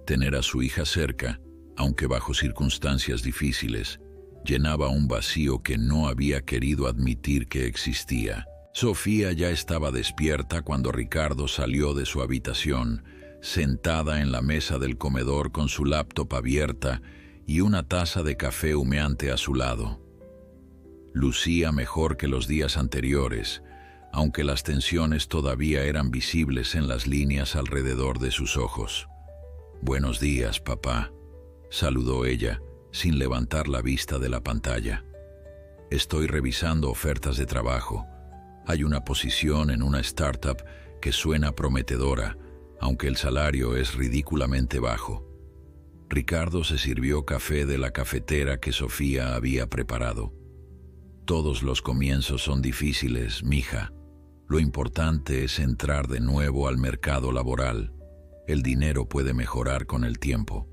tener a su hija cerca, aunque bajo circunstancias difíciles, llenaba un vacío que no había querido admitir que existía. Sofía ya estaba despierta cuando Ricardo salió de su habitación, sentada en la mesa del comedor con su laptop abierta y una taza de café humeante a su lado. Lucía mejor que los días anteriores, aunque las tensiones todavía eran visibles en las líneas alrededor de sus ojos. «Buenos días, papá», saludó ella, sin levantar la vista de la pantalla. «Estoy revisando ofertas de trabajo. Hay una posición en una startup que suena prometedora, aunque el salario es ridículamente bajo». Ricardo se sirvió café de la cafetera que Sofía había preparado. «Todos los comienzos son difíciles, mija. Lo importante es entrar de nuevo al mercado laboral. El dinero puede mejorar con el tiempo.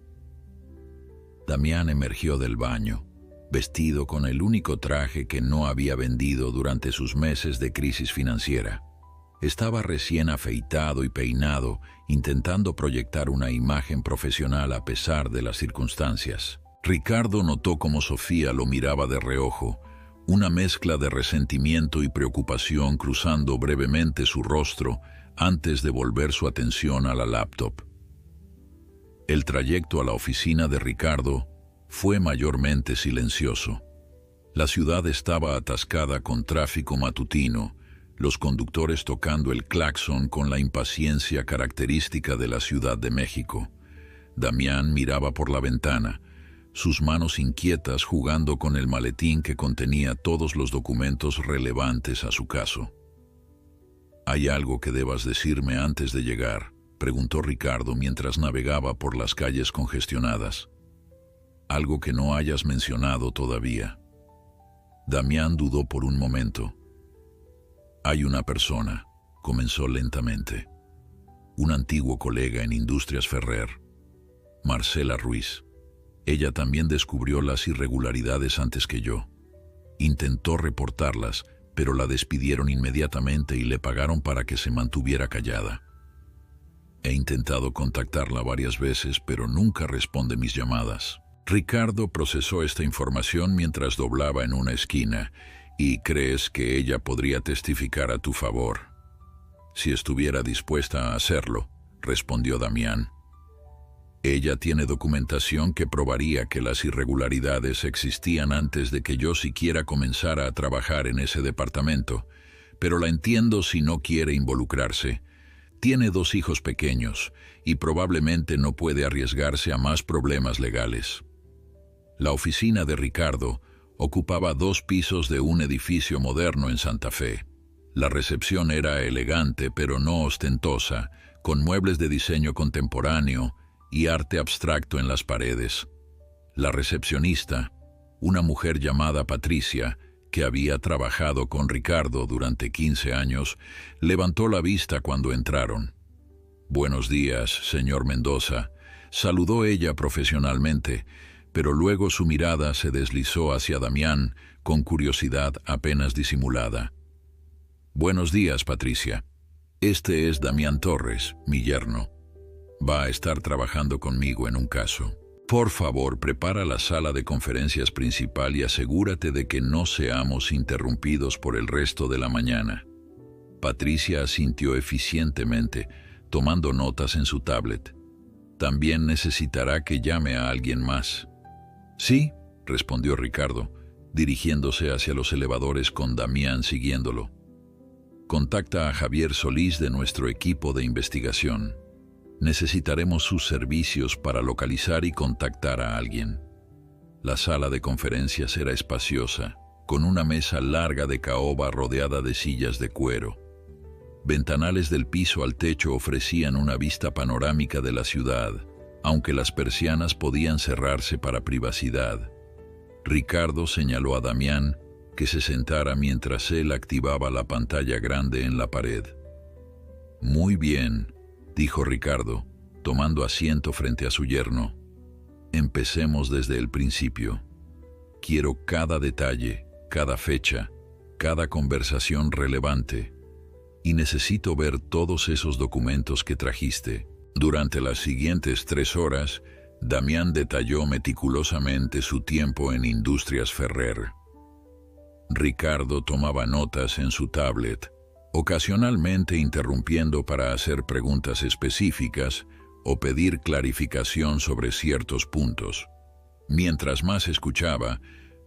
Damián emergió del baño, vestido con el único traje que no había vendido durante sus meses de crisis financiera. Estaba recién afeitado y peinado, intentando proyectar una imagen profesional a pesar de las circunstancias. Ricardo notó cómo Sofía lo miraba de reojo, una mezcla de resentimiento y preocupación cruzando brevemente su rostro antes de volver su atención a la laptop. El trayecto a la oficina de Ricardo fue mayormente silencioso. La ciudad estaba atascada con tráfico matutino, los conductores tocando el claxon con la impaciencia característica de la Ciudad de México. Damián miraba por la ventana, sus manos inquietas jugando con el maletín que contenía todos los documentos relevantes a su caso. «¿Hay algo que debas decirme antes de llegar?», preguntó Ricardo mientras navegaba por las calles congestionadas. «¿Algo que no hayas mencionado todavía?». Damián dudó por un momento. «Hay una persona», comenzó lentamente. «Un antiguo colega en Industrias Ferrer, Marcela Ruiz. Ella también descubrió las irregularidades antes que yo. Intentó reportarlas, pero la despidieron inmediatamente y le pagaron para que se mantuviera callada. He intentado contactarla varias veces, pero nunca responde mis llamadas». Ricardo procesó esta información mientras doblaba en una esquina. «¿Y crees que ella podría testificar a tu favor?». «Si estuviera dispuesta a hacerlo», respondió Damián. «Ella tiene documentación que probaría que las irregularidades existían antes de que yo siquiera comenzara a trabajar en ese departamento, pero la entiendo si no quiere involucrarse. Tiene 2 hijos pequeños y probablemente no puede arriesgarse a más problemas legales». La oficina de Ricardo ocupaba 2 pisos de un edificio moderno en Santa Fe. La recepción era elegante pero no ostentosa, con muebles de diseño contemporáneo y arte abstracto en las paredes. La recepcionista, una mujer llamada Patricia, que había trabajado con Ricardo durante 15 años, levantó la vista cuando entraron. «Buenos días, señor Mendoza», saludó ella profesionalmente, pero luego su mirada se deslizó hacia Damián con curiosidad apenas disimulada. «Buenos días, Patricia. Este es Damián Torres, mi yerno. Va a estar trabajando conmigo en un caso. Por favor, prepara la sala de conferencias principal y asegúrate de que no seamos interrumpidos por el resto de la mañana». Patricia asintió eficientemente, tomando notas en su tablet. «También necesitará que llame a alguien más». «Sí», respondió Ricardo, dirigiéndose hacia los elevadores con Damián siguiéndolo. «Contacta a Javier Solís de nuestro equipo de investigación. Necesitaremos sus servicios para localizar y contactar a alguien». La sala de conferencias era espaciosa, con una mesa larga de caoba rodeada de sillas de cuero. Ventanales del piso al techo ofrecían una vista panorámica de la ciudad, aunque las persianas podían cerrarse para privacidad. Ricardo señaló a Damián que se sentara mientras él activaba la pantalla grande en la pared. «Muy bien», dijo Ricardo, tomando asiento frente a su yerno. «Empecemos desde el principio. Quiero cada detalle, cada fecha, cada conversación relevante. Y necesito ver todos esos documentos que trajiste». Durante las siguientes 3 horas, Damián detalló meticulosamente su tiempo en Industrias Ferrer. Ricardo tomaba notas en su tablet, ocasionalmente interrumpiendo para hacer preguntas específicas o pedir clarificación sobre ciertos puntos. Mientras más escuchaba,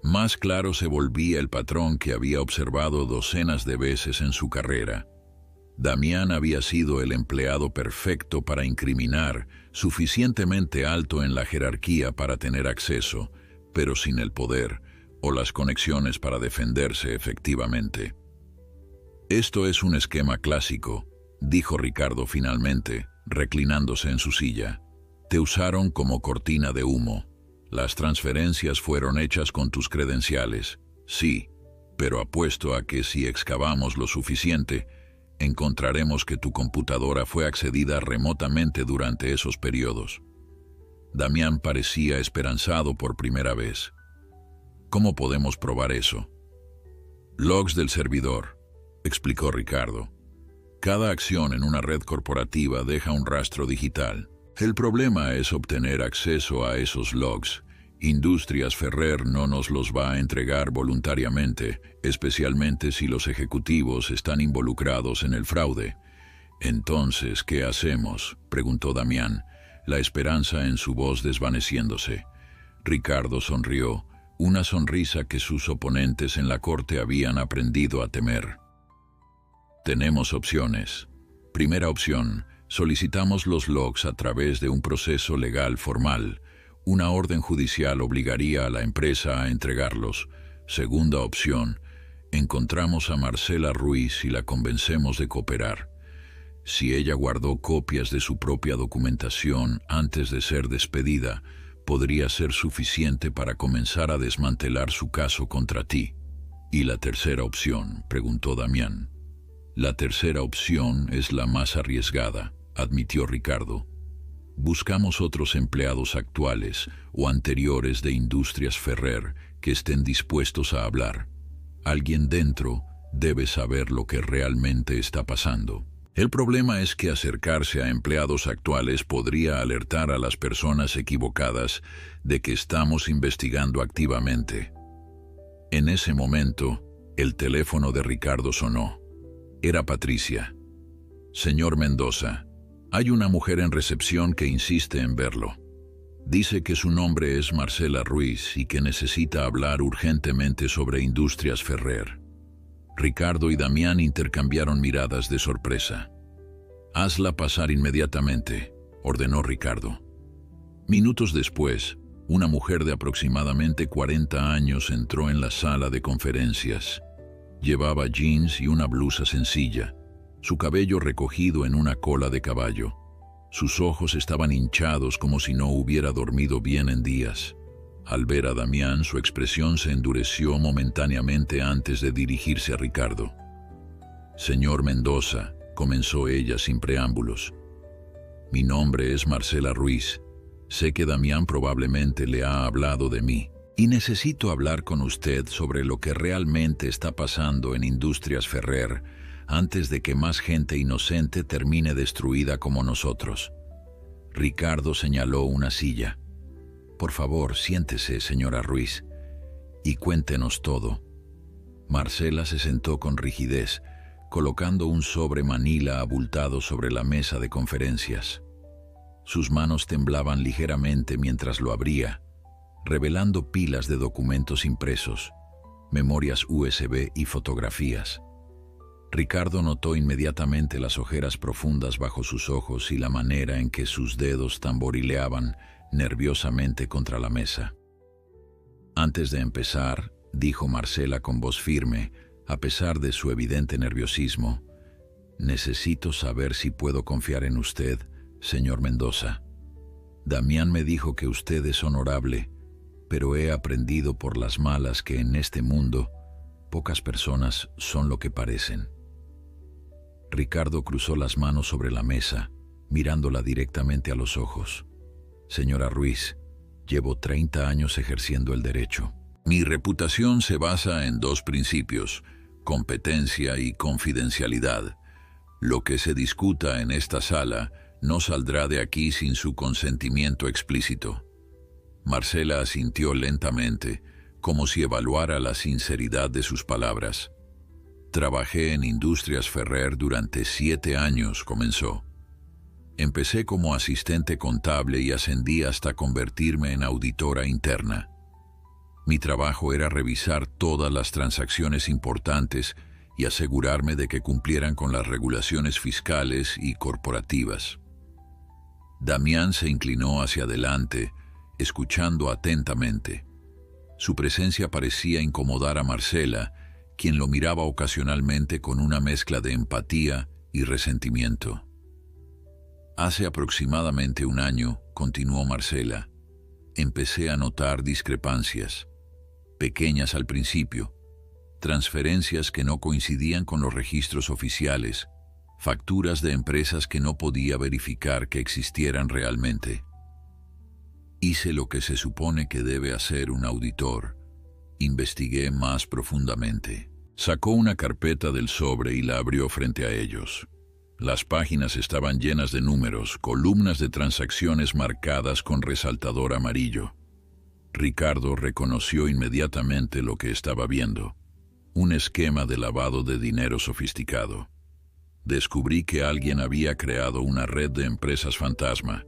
más claro se volvía el patrón que había observado docenas de veces en su carrera. Damián había sido el empleado perfecto para incriminar, suficientemente alto en la jerarquía para tener acceso, pero sin el poder o las conexiones para defenderse efectivamente. «Esto es un esquema clásico», dijo Ricardo finalmente, reclinándose en su silla. «Te usaron como cortina de humo. Las transferencias fueron hechas con tus credenciales, sí, pero apuesto a que si excavamos lo suficiente, encontraremos que tu computadora fue accedida remotamente durante esos periodos. Damián parecía esperanzado por primera vez. ¿Cómo podemos probar eso? Logs del servidor, explicó Ricardo. Cada acción en una red corporativa deja un rastro digital. El problema es obtener acceso a esos logs. Industrias Ferrer no nos los va a entregar voluntariamente, especialmente si los ejecutivos están involucrados en el fraude. Entonces, ¿qué hacemos?, preguntó Damián, la esperanza en su voz desvaneciéndose. Ricardo sonrió, una sonrisa que sus oponentes en la corte habían aprendido a temer. Tenemos opciones. Primera opción, solicitamos los logs a través de un proceso legal formal. Una orden judicial obligaría a la empresa a entregarlos. Segunda opción, encontramos a Marcela Ruiz y la convencemos de cooperar. Si ella guardó copias de su propia documentación antes de ser despedida, podría ser suficiente para comenzar a desmantelar su caso contra ti. ¿Y la tercera opción?, preguntó Damián. La tercera opción es la más arriesgada, admitió Ricardo. Buscamos otros empleados actuales o anteriores de Industrias Ferrer que estén dispuestos a hablar. Alguien dentro debe saber lo que realmente está pasando. El problema es que acercarse a empleados actuales podría alertar a las personas equivocadas de que estamos investigando activamente. En ese momento, el teléfono de Ricardo sonó. Era Patricia. Señor Mendoza, hay una mujer en recepción que insiste en verlo. Dice que su nombre es Marcela Ruiz y que necesita hablar urgentemente sobre Industrias Ferrer. Ricardo y Damián intercambiaron miradas de sorpresa. «Hazla pasar inmediatamente», ordenó Ricardo. Minutos después, una mujer de aproximadamente 40 años entró en la sala de conferencias. Llevaba jeans y una blusa sencilla, su cabello recogido en una cola de caballo. Sus ojos estaban hinchados como si no hubiera dormido bien en días. Al ver a Damián, su expresión se endureció momentáneamente antes de dirigirse a Ricardo. «Señor Mendoza», comenzó ella sin preámbulos. «Mi nombre es Marcela Ruiz. Sé que Damián probablemente le ha hablado de mí, y necesito hablar con usted sobre lo que realmente está pasando en Industrias Ferrer antes de que más gente inocente termine destruida como nosotros». Ricardo señaló una silla. «Por favor, siéntese, señora Ruiz, y cuéntenos todo». Marcela se sentó con rigidez, colocando un sobre manila abultado sobre la mesa de conferencias. Sus manos temblaban ligeramente mientras lo abría, revelando pilas de documentos impresos, memorias USB y fotografías. Ricardo notó inmediatamente las ojeras profundas bajo sus ojos y la manera en que sus dedos tamborileaban nerviosamente contra la mesa. «Antes de empezar», dijo Marcela con voz firme, a pesar de su evidente nerviosismo, «necesito saber si puedo confiar en usted, señor Mendoza. Damián me dijo que usted es honorable, pero he aprendido por las malas que en este mundo pocas personas son lo que parecen». Ricardo cruzó las manos sobre la mesa, mirándola directamente a los ojos. «Señora Ruiz, llevo 30 años ejerciendo el derecho. Mi reputación se basa en dos principios: competencia y confidencialidad. Lo que se discuta en esta sala no saldrá de aquí sin su consentimiento explícito». Marcela asintió lentamente, como si evaluara la sinceridad de sus palabras. «Trabajé en Industrias Ferrer durante 7 años», comenzó. «Empecé como asistente contable y ascendí hasta convertirme en auditora interna. Mi trabajo era revisar todas las transacciones importantes y asegurarme de que cumplieran con las regulaciones fiscales y corporativas». Damián se inclinó hacia adelante, escuchando atentamente. Su presencia parecía incomodar a Marcela, quien lo miraba ocasionalmente con una mezcla de empatía y resentimiento. «Hace aproximadamente 1 año», continuó Marcela, «empecé a notar discrepancias, pequeñas al principio, transferencias que no coincidían con los registros oficiales, facturas de empresas que no podía verificar que existieran realmente. Hice lo que se supone que debe hacer un auditor. Investigué más profundamente. Sacó una carpeta del sobre y la abrió frente a ellos. Las páginas estaban llenas de números, columnas de transacciones marcadas con resaltador amarillo. Ricardo reconoció inmediatamente lo que estaba viendo. Un esquema de lavado de dinero sofisticado. Descubrí que alguien había creado una red de empresas fantasma,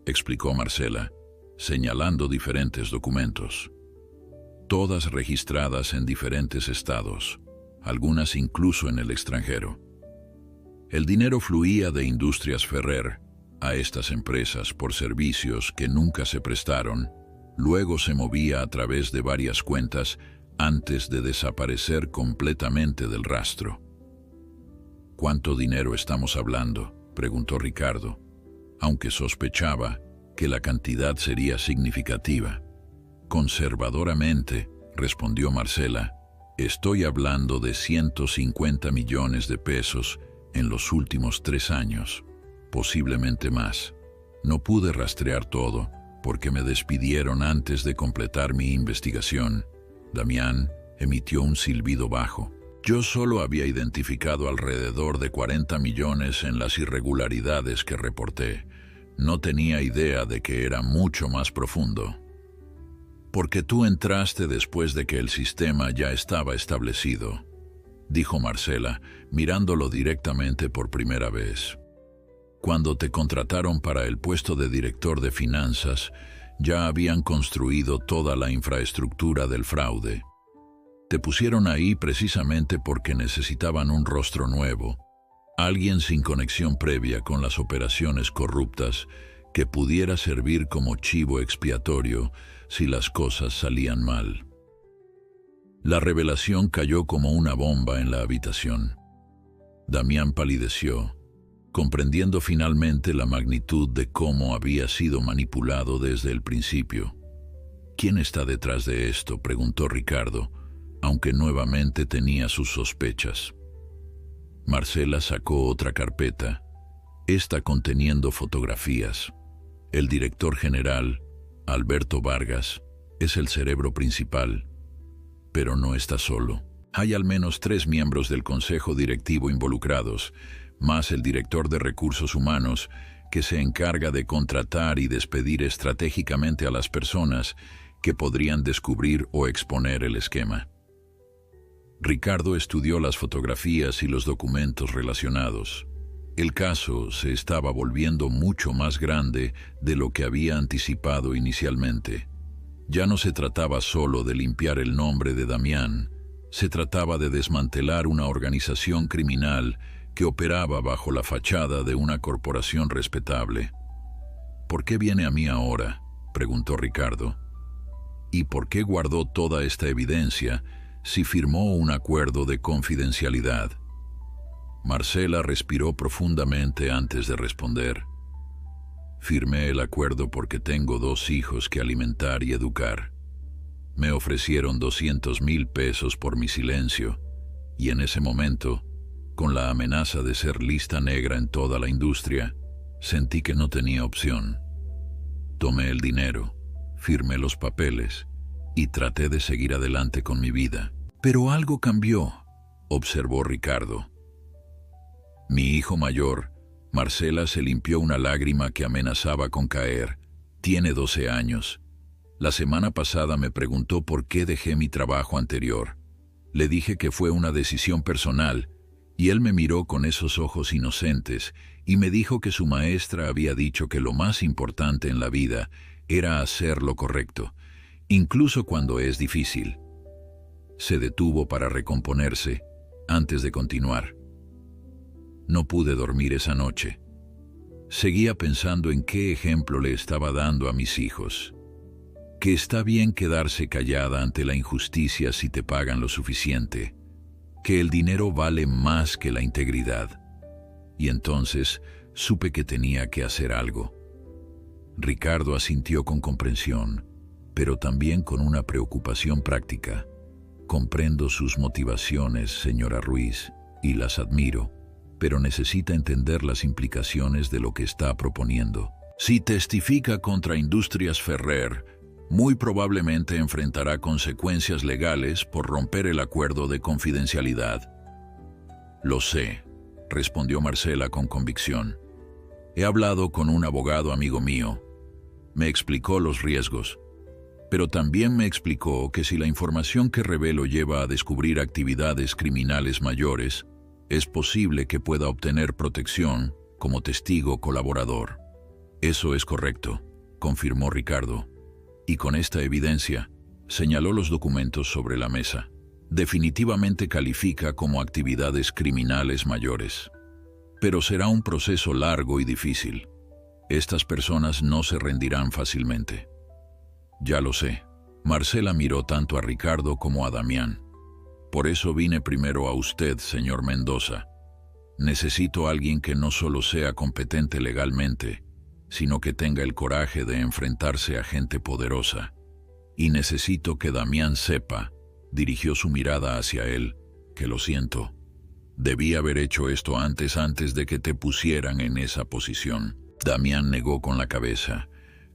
explicó Marcela, señalando diferentes documentos. Todas registradas en diferentes estados, algunas incluso en el extranjero. El dinero fluía de Industrias Ferrer a estas empresas por servicios que nunca se prestaron, luego se movía a través de varias cuentas antes de desaparecer completamente del rastro. ¿Cuánto dinero estamos hablando?, preguntó Ricardo, aunque sospechaba que la cantidad sería significativa. Conservadoramente, respondió Marcela, estoy hablando de 150 millones de pesos en los últimos 3 años, posiblemente más. No pude rastrear todo porque me despidieron antes de completar mi investigación. Damián emitió un silbido bajo. Yo solo había identificado alrededor de 40 millones en las irregularidades que reporté. No tenía idea de que era mucho más profundo. Porque tú entraste después de que el sistema ya estaba establecido, dijo Marcela, mirándolo directamente por primera vez. Cuando te contrataron para el puesto de director de finanzas, ya habían construido toda la infraestructura del fraude. Te pusieron ahí precisamente porque necesitaban un rostro nuevo, alguien sin conexión previa con las operaciones corruptas que pudiera servir como chivo expiatorio si las cosas salían mal. La revelación cayó como una bomba en la habitación. Damián palideció, comprendiendo finalmente la magnitud de cómo había sido manipulado desde el principio. ¿Quién está detrás de esto?, preguntó Ricardo, aunque nuevamente tenía sus sospechas. Marcela sacó otra carpeta, esta conteniendo fotografías. El director general, Alberto Vargas, es el cerebro principal, pero no está solo. Hay al menos 3 miembros del consejo directivo involucrados, más el director de recursos humanos, que se encarga de contratar y despedir estratégicamente a las personas que podrían descubrir o exponer el esquema. Ricardo estudió las fotografías y los documentos relacionados. El caso se estaba volviendo mucho más grande de lo que había anticipado inicialmente. Ya no se trataba solo de limpiar el nombre de Damián, se trataba de desmantelar una organización criminal que operaba bajo la fachada de una corporación respetable. ¿Por qué viene a mí ahora?, preguntó Ricardo. ¿Y por qué guardó toda esta evidencia si firmó un acuerdo de confidencialidad? Marcela respiró profundamente antes de responder. Firmé el acuerdo porque tengo 2 hijos que alimentar y educar. Me ofrecieron 200,000 pesos por mi silencio, y en ese momento, con la amenaza de ser lista negra en toda la industria, sentí que no tenía opción. Tomé el dinero, firmé los papeles y traté de seguir adelante con mi vida. Pero algo cambió, observó Ricardo. Mi hijo mayor, Marcela, se limpió una lágrima que amenazaba con caer. Tiene 12 años. La semana pasada me preguntó por qué dejé mi trabajo anterior. Le dije que fue una decisión personal, y él me miró con esos ojos inocentes y me dijo que su maestra había dicho que lo más importante en la vida era hacer lo correcto, incluso cuando es difícil. Se detuvo para recomponerse antes de continuar. No pude dormir esa noche. Seguía pensando en qué ejemplo le estaba dando a mis hijos. Que está bien quedarse callada ante la injusticia si te pagan lo suficiente. Que el dinero vale más que la integridad. Y entonces supe que tenía que hacer algo. Ricardo asintió con comprensión, pero también con una preocupación práctica. Comprendo sus motivaciones, señora Ruiz, y las admiro, pero necesita entender las implicaciones de lo que está proponiendo. Si testifica contra Industrias Ferrer, muy probablemente enfrentará consecuencias legales por romper el acuerdo de confidencialidad. Lo sé, respondió Marcela con convicción. He hablado con un abogado amigo mío. Me explicó los riesgos, pero también me explicó que si la información que revelo lleva a descubrir actividades criminales mayores, es posible que pueda obtener protección como testigo colaborador. Eso es correcto, confirmó Ricardo. Y con esta evidencia, señaló los documentos sobre la mesa. Definitivamente califica como actividades criminales mayores. Pero será un proceso largo y difícil. Estas personas no se rendirán fácilmente. Ya lo sé. Marcela miró tanto a Ricardo como a Damián. Por eso vine primero a usted, señor Mendoza. Necesito a alguien que no solo sea competente legalmente, sino que tenga el coraje de enfrentarse a gente poderosa. Y necesito que Damián sepa, dirigió su mirada hacia él, que lo siento. Debí haber hecho esto antes de que te pusieran en esa posición. Damián negó con la cabeza.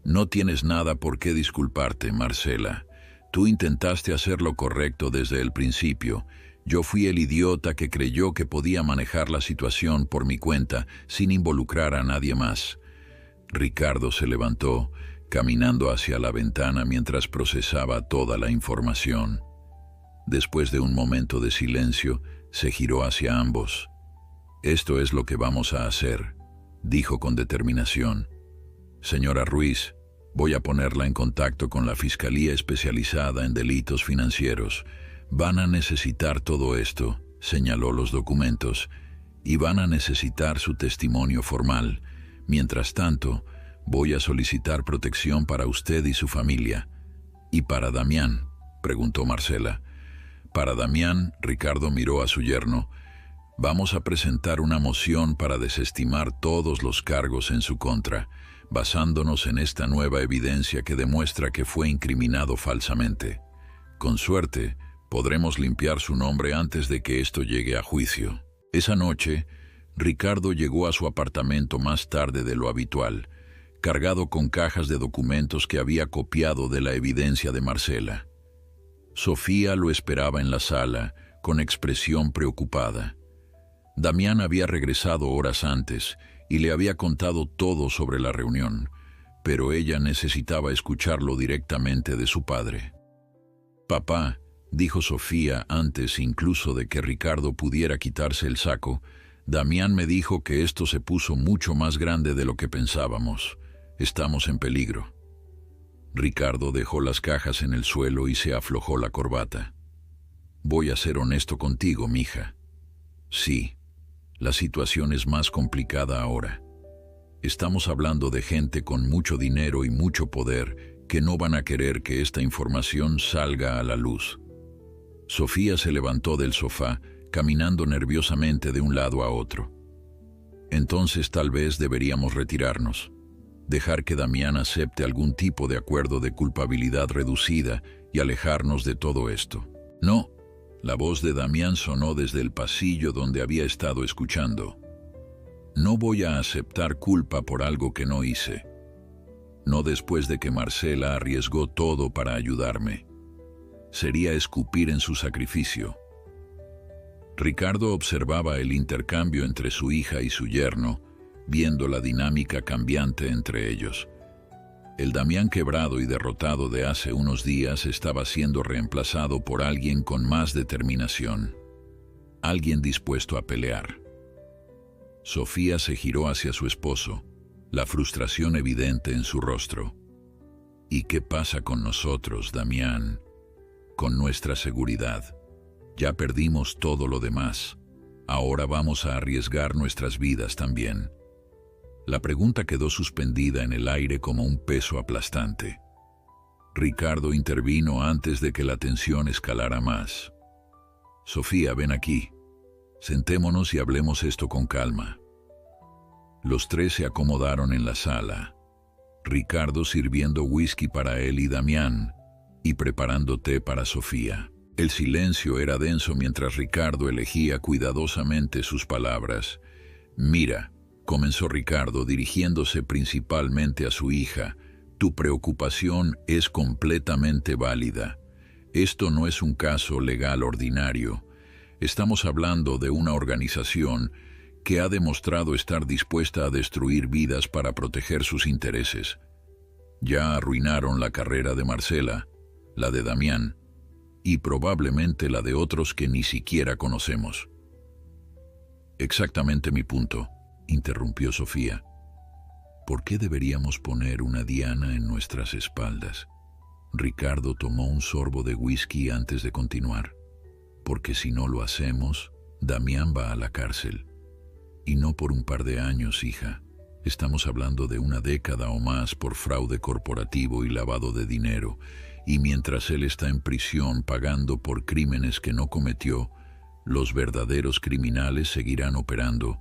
No tienes nada por qué disculparte, Marcela. Tú intentaste hacer lo correcto desde el principio. Yo fui el idiota que creyó que podía manejar la situación por mi cuenta, sin involucrar a nadie más. Ricardo se levantó, caminando hacia la ventana mientras procesaba toda la información. Después de un momento de silencio, se giró hacia ambos. Esto es lo que vamos a hacer, dijo con determinación. Señora Ruiz, voy a ponerla en contacto con la Fiscalía Especializada en Delitos Financieros. Van a necesitar todo esto, señaló los documentos, y van a necesitar su testimonio formal. Mientras tanto, voy a solicitar protección para usted y su familia. ¿Y para Damián?, preguntó Marcela. Para Damián, Ricardo miró a su yerno. Vamos a presentar una moción para desestimar todos los cargos en su contra, basándonos en esta nueva evidencia que demuestra que fue incriminado falsamente. Con suerte, podremos limpiar su nombre antes de que esto llegue a juicio. Esa noche, Ricardo llegó a su apartamento más tarde de lo habitual, cargado con cajas de documentos que había copiado de la evidencia de Marcela. Sofía lo esperaba en la sala, con expresión preocupada. Damián había regresado horas antes y le había contado todo sobre la reunión, pero ella necesitaba escucharlo directamente de su padre. «Papá», dijo Sofía antes incluso de que Ricardo pudiera quitarse el saco, «Damián me dijo que esto se puso mucho más grande de lo que pensábamos. Estamos en peligro». Ricardo dejó las cajas en el suelo y se aflojó la corbata. «Voy a ser honesto contigo, mija. Sí, la situación es más complicada ahora. Estamos hablando de gente con mucho dinero y mucho poder que no van a querer que esta información salga a la luz». Sofía se levantó del sofá, caminando nerviosamente de un lado a otro. «Entonces tal vez deberíamos retirarnos. Dejar que Damián acepte algún tipo de acuerdo de culpabilidad reducida y alejarnos de todo esto». «No», la voz de Damián sonó desde el pasillo donde había estado escuchando. «No voy a aceptar culpa por algo que no hice. No después de que Marcela arriesgó todo para ayudarme. Sería escupir en su sacrificio». Ricardo observaba el intercambio entre su hija y su yerno, viendo la dinámica cambiante entre ellos. El Damián quebrado y derrotado de hace unos días estaba siendo reemplazado por alguien con más determinación, alguien dispuesto a pelear. Sofía se giró hacia su esposo, la frustración evidente en su rostro. «¿Y qué pasa con nosotros, Damián? Con nuestra seguridad. Ya perdimos todo lo demás. Ahora vamos a arriesgar nuestras vidas también». La pregunta quedó suspendida en el aire como un peso aplastante. Ricardo intervino antes de que la tensión escalara más. «Sofía, ven aquí. Sentémonos y hablemos esto con calma». Los tres se acomodaron en la sala, Ricardo sirviendo whisky para él y Damián, y preparando té para Sofía. El silencio era denso mientras Ricardo elegía cuidadosamente sus palabras, Mira, comenzó Ricardo dirigiéndose principalmente a su hija, tu preocupación es completamente válida. Esto no es un caso legal ordinario. Estamos hablando de una organización que ha demostrado estar dispuesta a destruir vidas para proteger sus intereses. Ya arruinaron la carrera de Marcela, la de Damián, y probablemente la de otros que ni siquiera conocemos. Exactamente mi punto, interrumpió Sofía. ¿Por qué deberíamos poner una diana en nuestras espaldas? Ricardo tomó un sorbo de whisky antes de continuar. Porque si no lo hacemos, Damián va a la cárcel. Y no por un par de años, hija. Estamos hablando de una década o más por fraude corporativo y lavado de dinero. Y mientras él está en prisión pagando por crímenes que no cometió, los verdaderos criminales seguirán operando,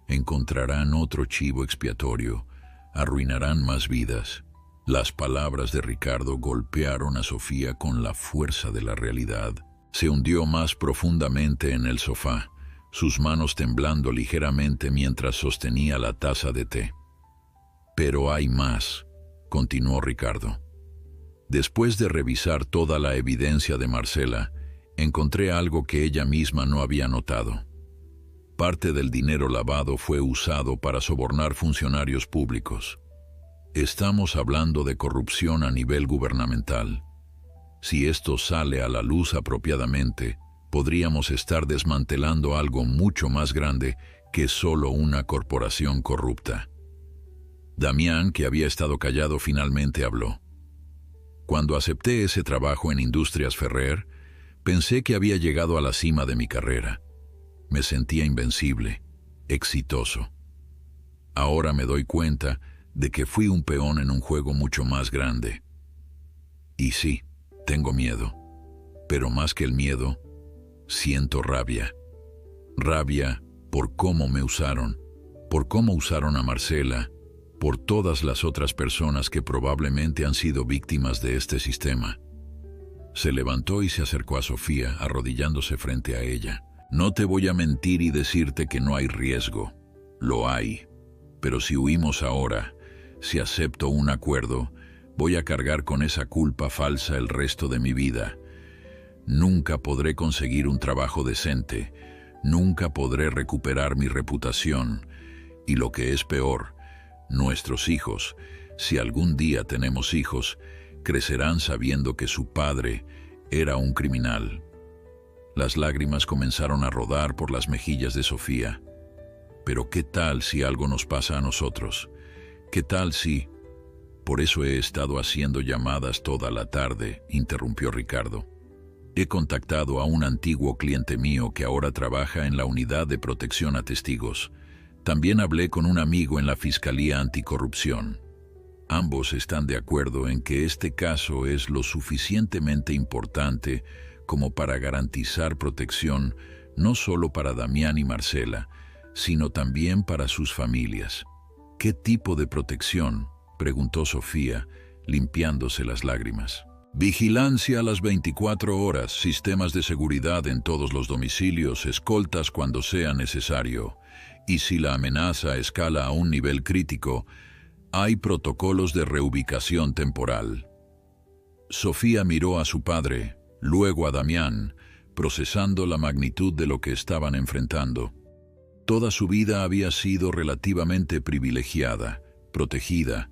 encontrarán otro chivo expiatorio, arruinarán más vidas. Las palabras de Ricardo golpearon a Sofía con la fuerza de la realidad. Se hundió más profundamente en el sofá, sus manos temblando ligeramente mientras sostenía la taza de té. Pero hay más, continuó Ricardo. Después de revisar toda la evidencia de Marcela, encontré algo que ella misma no había notado. Parte del dinero lavado fue usado para sobornar funcionarios públicos. Estamos hablando de corrupción a nivel gubernamental. Si esto sale a la luz apropiadamente, podríamos estar desmantelando algo mucho más grande que solo una corporación corrupta. Damián, que había estado callado, finalmente habló. Cuando acepté ese trabajo en Industrias Ferrer, pensé que había llegado a la cima de mi carrera. Me sentía invencible, exitoso. Ahora me doy cuenta de que fui un peón en un juego mucho más grande. Y sí, tengo miedo, pero más que el miedo, siento rabia. Rabia por cómo me usaron, por cómo usaron a Marcela, por todas las otras personas que probablemente han sido víctimas de este sistema. Se levantó y se acercó a Sofía, arrodillándose frente a ella. No te voy a mentir y decirte que no hay riesgo. Lo hay. Pero si huimos ahora, si acepto un acuerdo, voy a cargar con esa culpa falsa el resto de mi vida. Nunca podré conseguir un trabajo decente, nunca podré recuperar mi reputación, y lo que es peor, nuestros hijos, si algún día tenemos hijos, crecerán sabiendo que su padre era un criminal. Las lágrimas comenzaron a rodar por las mejillas de Sofía. Pero ¿qué tal si algo nos pasa a nosotros? ¿Qué tal si...? Por eso he estado haciendo llamadas toda la tarde, interrumpió Ricardo. He contactado a un antiguo cliente mío que ahora trabaja en la unidad de protección a testigos. También hablé con un amigo en la Fiscalía Anticorrupción. Ambos están de acuerdo en que este caso es lo suficientemente importante como para garantizar protección no solo para Damián y Marcela, sino también para sus familias. ¿Qué tipo de protección?, preguntó Sofía, limpiándose las lágrimas. Vigilancia a las 24 horas, sistemas de seguridad en todos los domicilios, escoltas cuando sea necesario. Y si la amenaza escala a un nivel crítico, hay protocolos de reubicación temporal. Sofía miró a su padre, luego a Damián, procesando la magnitud de lo que estaban enfrentando. Toda su vida había sido relativamente privilegiada, protegida.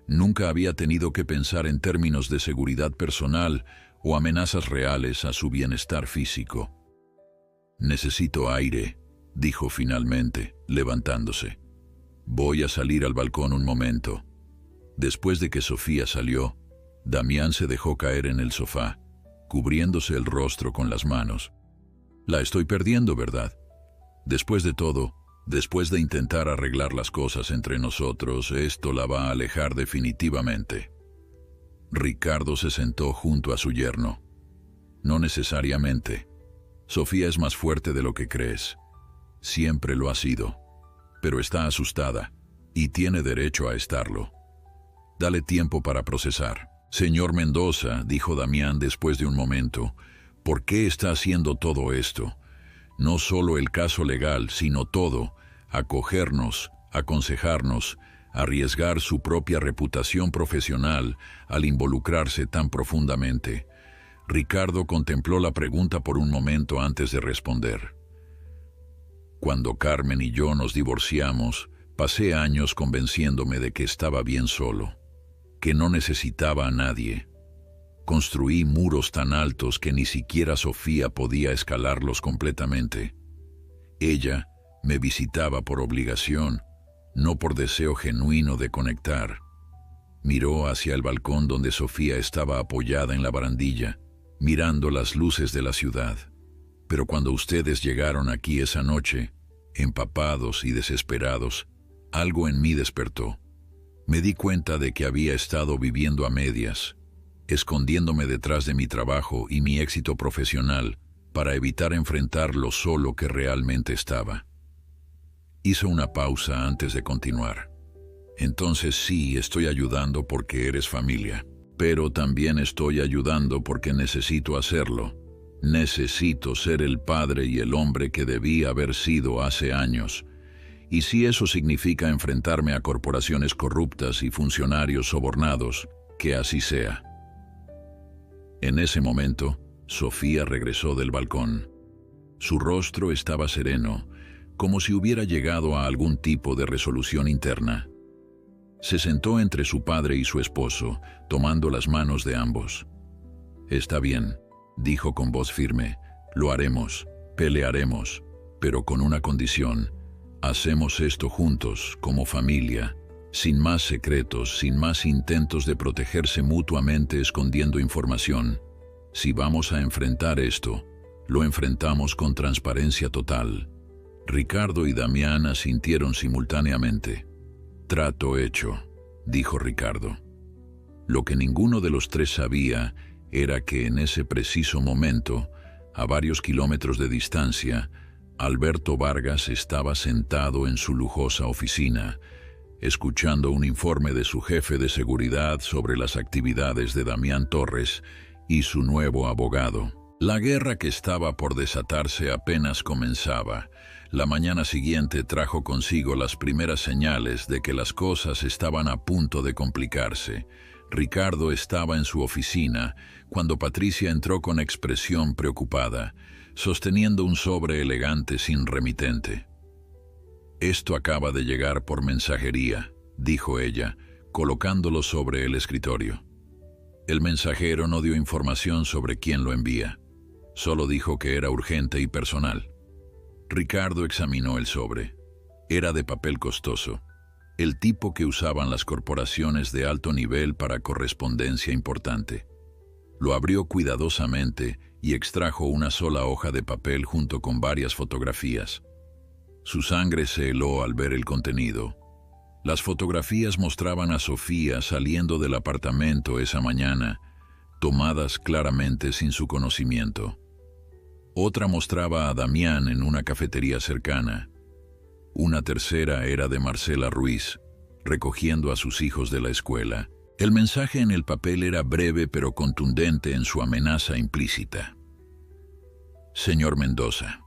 Nunca había tenido que pensar en términos de seguridad personal o amenazas reales a su bienestar físico. «Necesito aire», dijo finalmente, levantándose. «Voy a salir al balcón un momento». Después de que Sofía salió, Damián se dejó caer en el sofá, cubriéndose el rostro con las manos. «La estoy perdiendo, ¿verdad? Después de todo, después de intentar arreglar las cosas entre nosotros, esto la va a alejar definitivamente». Ricardo se sentó junto a su yerno. «No necesariamente. Sofía es más fuerte de lo que crees. Siempre lo ha sido. Pero está asustada, y tiene derecho a estarlo. Dale tiempo para procesar». «Señor Mendoza», dijo Damián después de un momento, «¿por qué está haciendo todo esto? No solo el caso legal, sino todo, acogernos, aconsejarnos, arriesgar su propia reputación profesional al involucrarse tan profundamente. Ricardo contempló la pregunta por un momento antes de responder. Cuando Carmen y yo nos divorciamos, pasé años convenciéndome de que estaba bien solo, que no necesitaba a nadie. Construí muros tan altos que ni siquiera Sofía podía escalarlos completamente. Ella me visitaba por obligación, no por deseo genuino de conectar. Miró hacia el balcón donde Sofía estaba apoyada en la barandilla, mirando las luces de la ciudad. Pero cuando ustedes llegaron aquí esa noche, empapados y desesperados, algo en mí despertó. Me di cuenta de que había estado viviendo a medias, escondiéndome detrás de mi trabajo y mi éxito profesional para evitar enfrentar lo solo que realmente estaba. Hizo una pausa antes de continuar. Entonces sí, estoy ayudando porque eres familia, pero también estoy ayudando porque necesito hacerlo. Necesito ser el padre y el hombre que debí haber sido hace años. Y si eso significa enfrentarme a corporaciones corruptas y funcionarios sobornados, que así sea. En ese momento, Sofía regresó del balcón. Su rostro estaba sereno, como si hubiera llegado a algún tipo de resolución interna. Se sentó entre su padre y su esposo, tomando las manos de ambos. «Está bien», dijo con voz firme, «lo haremos, pelearemos, pero con una condición. Hacemos esto juntos, como familia, sin más secretos, sin más intentos de protegerse mutuamente escondiendo información. Si vamos a enfrentar esto, lo enfrentamos con transparencia total». Ricardo y Damián asintieron simultáneamente. «Trato hecho», dijo Ricardo. Lo que ninguno de los tres sabía era que en ese preciso momento, a varios kilómetros de distancia, Alberto Vargas estaba sentado en su lujosa oficina, escuchando un informe de su jefe de seguridad sobre las actividades de Damián Torres y su nuevo abogado. La guerra que estaba por desatarse apenas comenzaba. La mañana siguiente trajo consigo las primeras señales de que las cosas estaban a punto de complicarse. Ricardo estaba en su oficina cuando Patricia entró con expresión preocupada, sosteniendo un sobre elegante sin remitente. «Esto acaba de llegar por mensajería», dijo ella, colocándolo sobre el escritorio. El mensajero no dio información sobre quién lo envía. Solo dijo que era urgente y personal. Ricardo examinó el sobre. Era de papel costoso, el tipo que usaban las corporaciones de alto nivel para correspondencia importante. Lo abrió cuidadosamente y extrajo una sola hoja de papel junto con varias fotografías. Su sangre se heló al ver el contenido. Las fotografías mostraban a Sofía saliendo del apartamento esa mañana, tomadas claramente sin su conocimiento. Otra mostraba a Damián en una cafetería cercana. Una tercera era de Marcela Ruiz, recogiendo a sus hijos de la escuela. El mensaje en el papel era breve pero contundente en su amenaza implícita. «Señor Mendoza,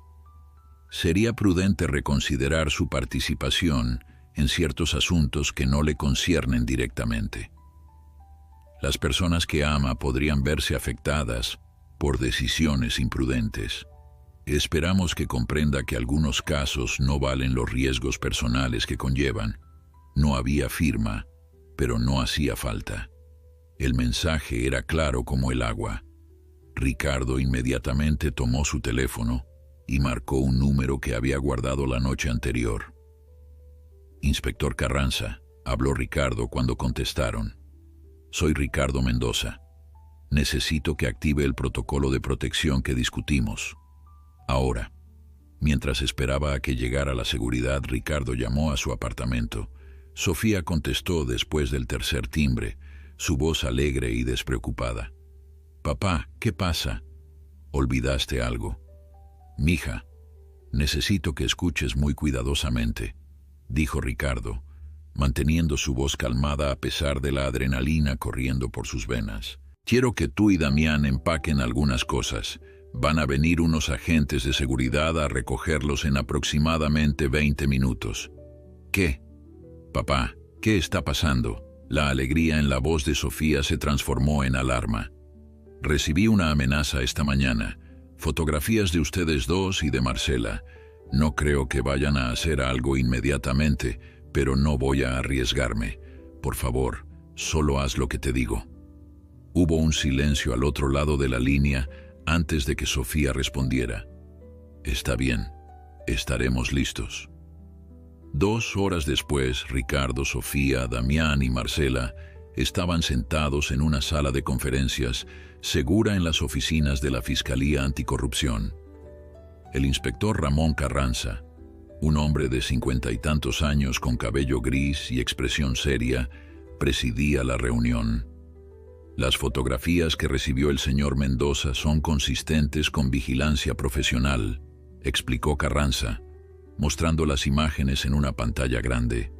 sería prudente reconsiderar su participación en ciertos asuntos que no le conciernen directamente. Las personas que ama podrían verse afectadas por decisiones imprudentes. Esperamos que comprenda que algunos casos no valen los riesgos personales que conllevan. No había firma, pero no hacía falta. El mensaje era claro como el agua. Ricardo inmediatamente tomó su teléfono y marcó un número que había guardado la noche anterior. «Inspector Carranza», habló Ricardo cuando contestaron. «Soy Ricardo Mendoza. Necesito que active el protocolo de protección que discutimos. Ahora». Mientras esperaba a que llegara la seguridad, Ricardo llamó a su apartamento. Sofía contestó después del tercer timbre, su voz alegre y despreocupada. «Papá, ¿qué pasa? ¿Olvidaste algo?» «Mija, necesito que escuches muy cuidadosamente», dijo Ricardo, manteniendo su voz calmada a pesar de la adrenalina corriendo por sus venas. «Quiero que tú y Damián empaquen algunas cosas, Van a venir unos agentes de seguridad a recogerlos en aproximadamente 20 minutos. ¿Qué? Papá, ¿qué está pasando? La alegría en la voz de Sofía se transformó en alarma. Recibí una amenaza esta mañana. Fotografías de ustedes dos y de Marcela. No creo que vayan a hacer algo inmediatamente, pero no voy a arriesgarme. Por favor, solo haz lo que te digo. Hubo un silencio al otro lado de la línea antes de que Sofía respondiera. Está bien, estaremos listos. 2 horas después, Ricardo, Sofía, Damián y Marcela estaban sentados en una sala de conferencias segura en las oficinas de la Fiscalía Anticorrupción. El inspector Ramón Carranza, un hombre de 50 y tantos años con cabello gris y expresión seria, presidía la reunión. Las fotografías que recibió el señor Mendoza son consistentes con vigilancia profesional, explicó Carranza, mostrando las imágenes en una pantalla grande.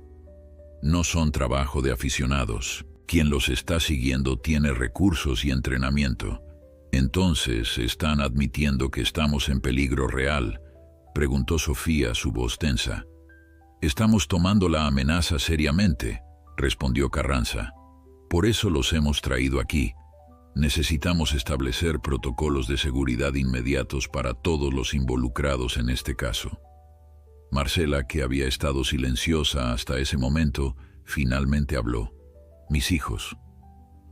No son trabajo de aficionados. Quien los está siguiendo tiene recursos y entrenamiento. Entonces, ¿están admitiendo que estamos en peligro real?, preguntó Sofía, su voz tensa. Estamos tomando la amenaza seriamente, respondió Carranza. Por eso los hemos traído aquí. Necesitamos establecer protocolos de seguridad inmediatos para todos los involucrados en este caso. Marcela, que había estado silenciosa hasta ese momento, finalmente habló. Mis hijos,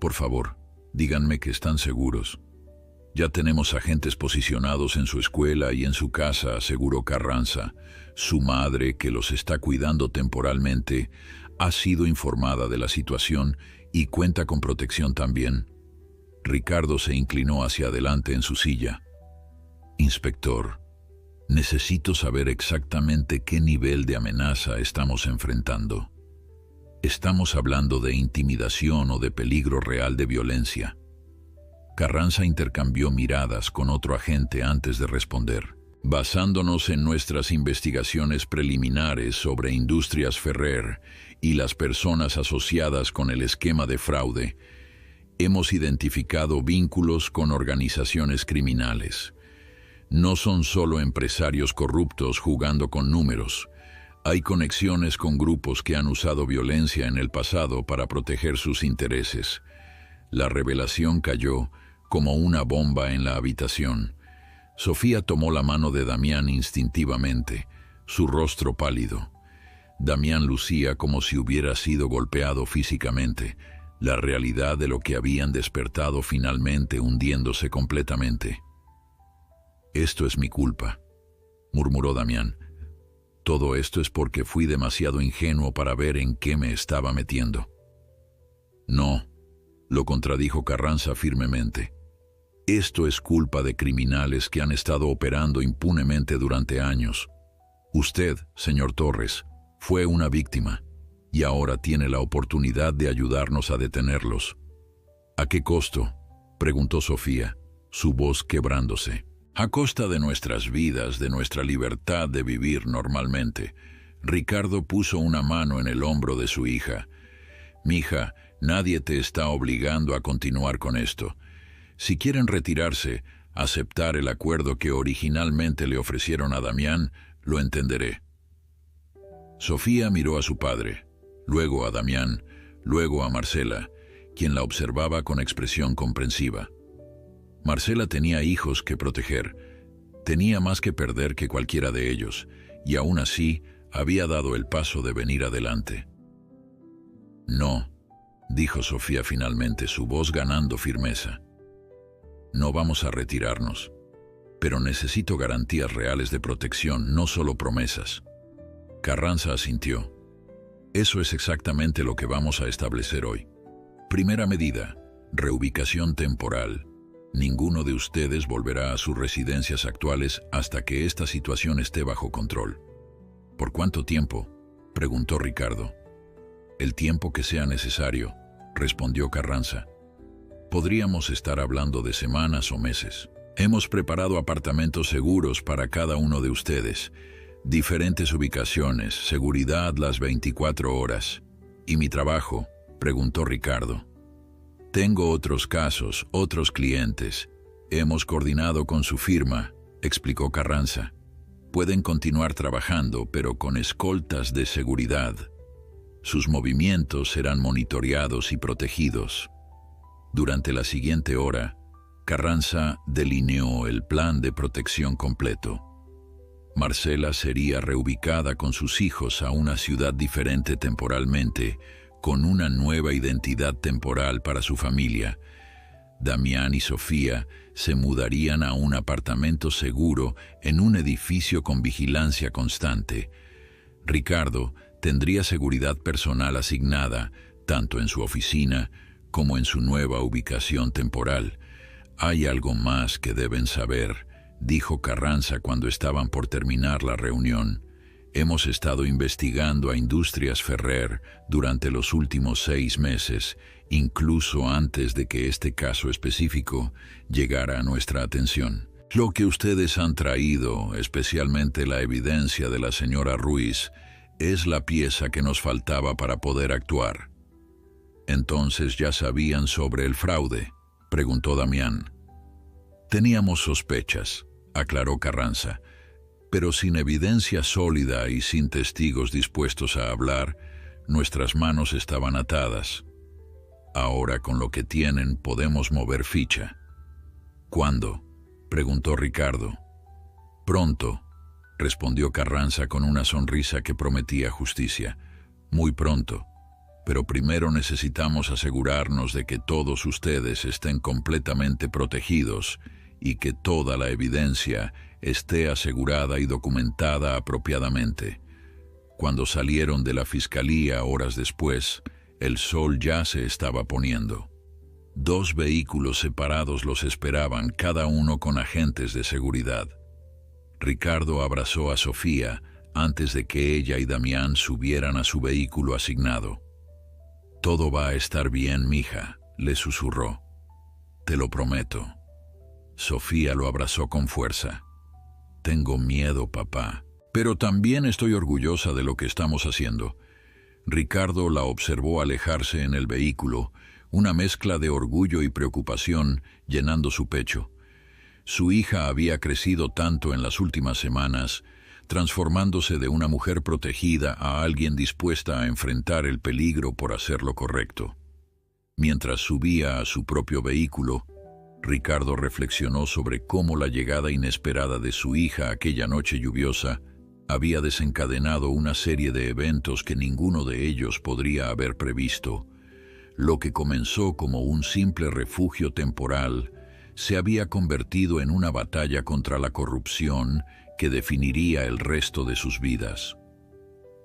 por favor, díganme que están seguros. Ya tenemos agentes posicionados en su escuela y en su casa, aseguró Carranza. Su madre, que los está cuidando temporalmente, ha sido informada de la situación y cuenta con protección también. Ricardo se inclinó hacia adelante en su silla. Inspector, necesito saber exactamente qué nivel de amenaza estamos enfrentando. ¿Estamos hablando de intimidación o de peligro real de violencia? Carranza intercambió miradas con otro agente antes de responder. Basándonos en nuestras investigaciones preliminares sobre Industrias Ferrer y las personas asociadas con el esquema de fraude, hemos identificado vínculos con organizaciones criminales. No son solo empresarios corruptos jugando con números. Hay conexiones con grupos que han usado violencia en el pasado para proteger sus intereses. La revelación cayó como una bomba en la habitación. Sofía tomó la mano de Damián instintivamente, su rostro pálido. Damián lucía como si hubiera sido golpeado físicamente, la realidad de lo que habían despertado finalmente hundiéndose completamente. «Esto es mi culpa», murmuró Damián. «Todo esto es porque fui demasiado ingenuo para ver en qué me estaba metiendo». «No», lo contradijo Carranza firmemente. «Esto es culpa de criminales que han estado operando impunemente durante años. Usted, señor Torres, fue una víctima y ahora tiene la oportunidad de ayudarnos a detenerlos». «¿A qué costo?», preguntó Sofía, su voz quebrándose. «A costa de nuestras vidas, de nuestra libertad de vivir normalmente». Ricardo puso una mano en el hombro de su hija. «Mija, nadie te está obligando a continuar con esto. Si quieren retirarse, aceptar el acuerdo que originalmente le ofrecieron a Damián, lo entenderé». Sofía miró a su padre, luego a Damián, luego a Marcela, quien la observaba con expresión comprensiva. Marcela tenía hijos que proteger, tenía más que perder que cualquiera de ellos, y aún así había dado el paso de venir adelante. «No», dijo Sofía finalmente, su voz ganando firmeza. «No vamos a retirarnos, pero necesito garantías reales de protección, no solo promesas». Carranza asintió. «Eso es exactamente lo que vamos a establecer hoy. Primera medida, reubicación temporal. Ninguno de ustedes volverá a sus residencias actuales hasta que esta situación esté bajo control». «¿Por cuánto tiempo?», preguntó Ricardo. «El tiempo que sea necesario», respondió Carranza. «Podríamos estar hablando de semanas o meses. Hemos preparado apartamentos seguros para cada uno de ustedes, diferentes ubicaciones, seguridad las 24 horas. ¿Y mi trabajo?», preguntó Ricardo. «Tengo otros casos, otros clientes. Hemos coordinado con su firma, explicó Carranza. Pueden continuar trabajando, pero con escoltas de seguridad. Sus movimientos serán monitoreados y protegidos. Durante la siguiente hora, Carranza delineó el plan de protección completo. Marcela sería reubicada con sus hijos a una ciudad diferente temporalmente, con una nueva identidad temporal para su familia. Damián y Sofía se mudarían a un apartamento seguro en un edificio con vigilancia constante. Ricardo tendría seguridad personal asignada, tanto en su oficina como en su nueva ubicación temporal. Hay algo más que deben saber, dijo Carranza cuando estaban por terminar la reunión. Hemos estado investigando a Industrias Ferrer durante los últimos 6 meses, incluso antes de que este caso específico llegara a nuestra atención. Lo que ustedes han traído, especialmente la evidencia de la señora Ruiz, es la pieza que nos faltaba para poder actuar. ¿Entonces ya sabían sobre el fraude?, preguntó Damián. Teníamos sospechas, aclaró Carranza, pero sin evidencia sólida y sin testigos dispuestos a hablar, nuestras manos estaban atadas. Ahora con lo que tienen podemos mover ficha. ¿Cuándo?, preguntó Ricardo. Pronto, respondió Carranza con una sonrisa que prometía justicia. Muy pronto. Pero primero necesitamos asegurarnos de que todos ustedes estén completamente protegidos y que toda la evidencia esté asegurada y documentada apropiadamente. Cuando salieron de la fiscalía horas después, el sol ya se estaba poniendo. 2 vehículos separados los esperaban, cada uno con agentes de seguridad. Ricardo abrazó a Sofía antes de que ella y Damián subieran a su vehículo asignado. «Todo va a estar bien, mija», le susurró. «Te lo prometo». Sofía lo abrazó con fuerza. «Tengo miedo, papá, pero también estoy orgullosa de lo que estamos haciendo». Ricardo la observó alejarse en el vehículo, una mezcla de orgullo y preocupación llenando su pecho. Su hija había crecido tanto en las últimas semanas, transformándose de una mujer protegida a alguien dispuesta a enfrentar el peligro por hacer lo correcto. Mientras subía a su propio vehículo, Ricardo reflexionó sobre cómo la llegada inesperada de su hija aquella noche lluviosa había desencadenado una serie de eventos que ninguno de ellos podría haber previsto. Lo que comenzó como un simple refugio temporal se había convertido en una batalla contra la corrupción que definiría el resto de sus vidas.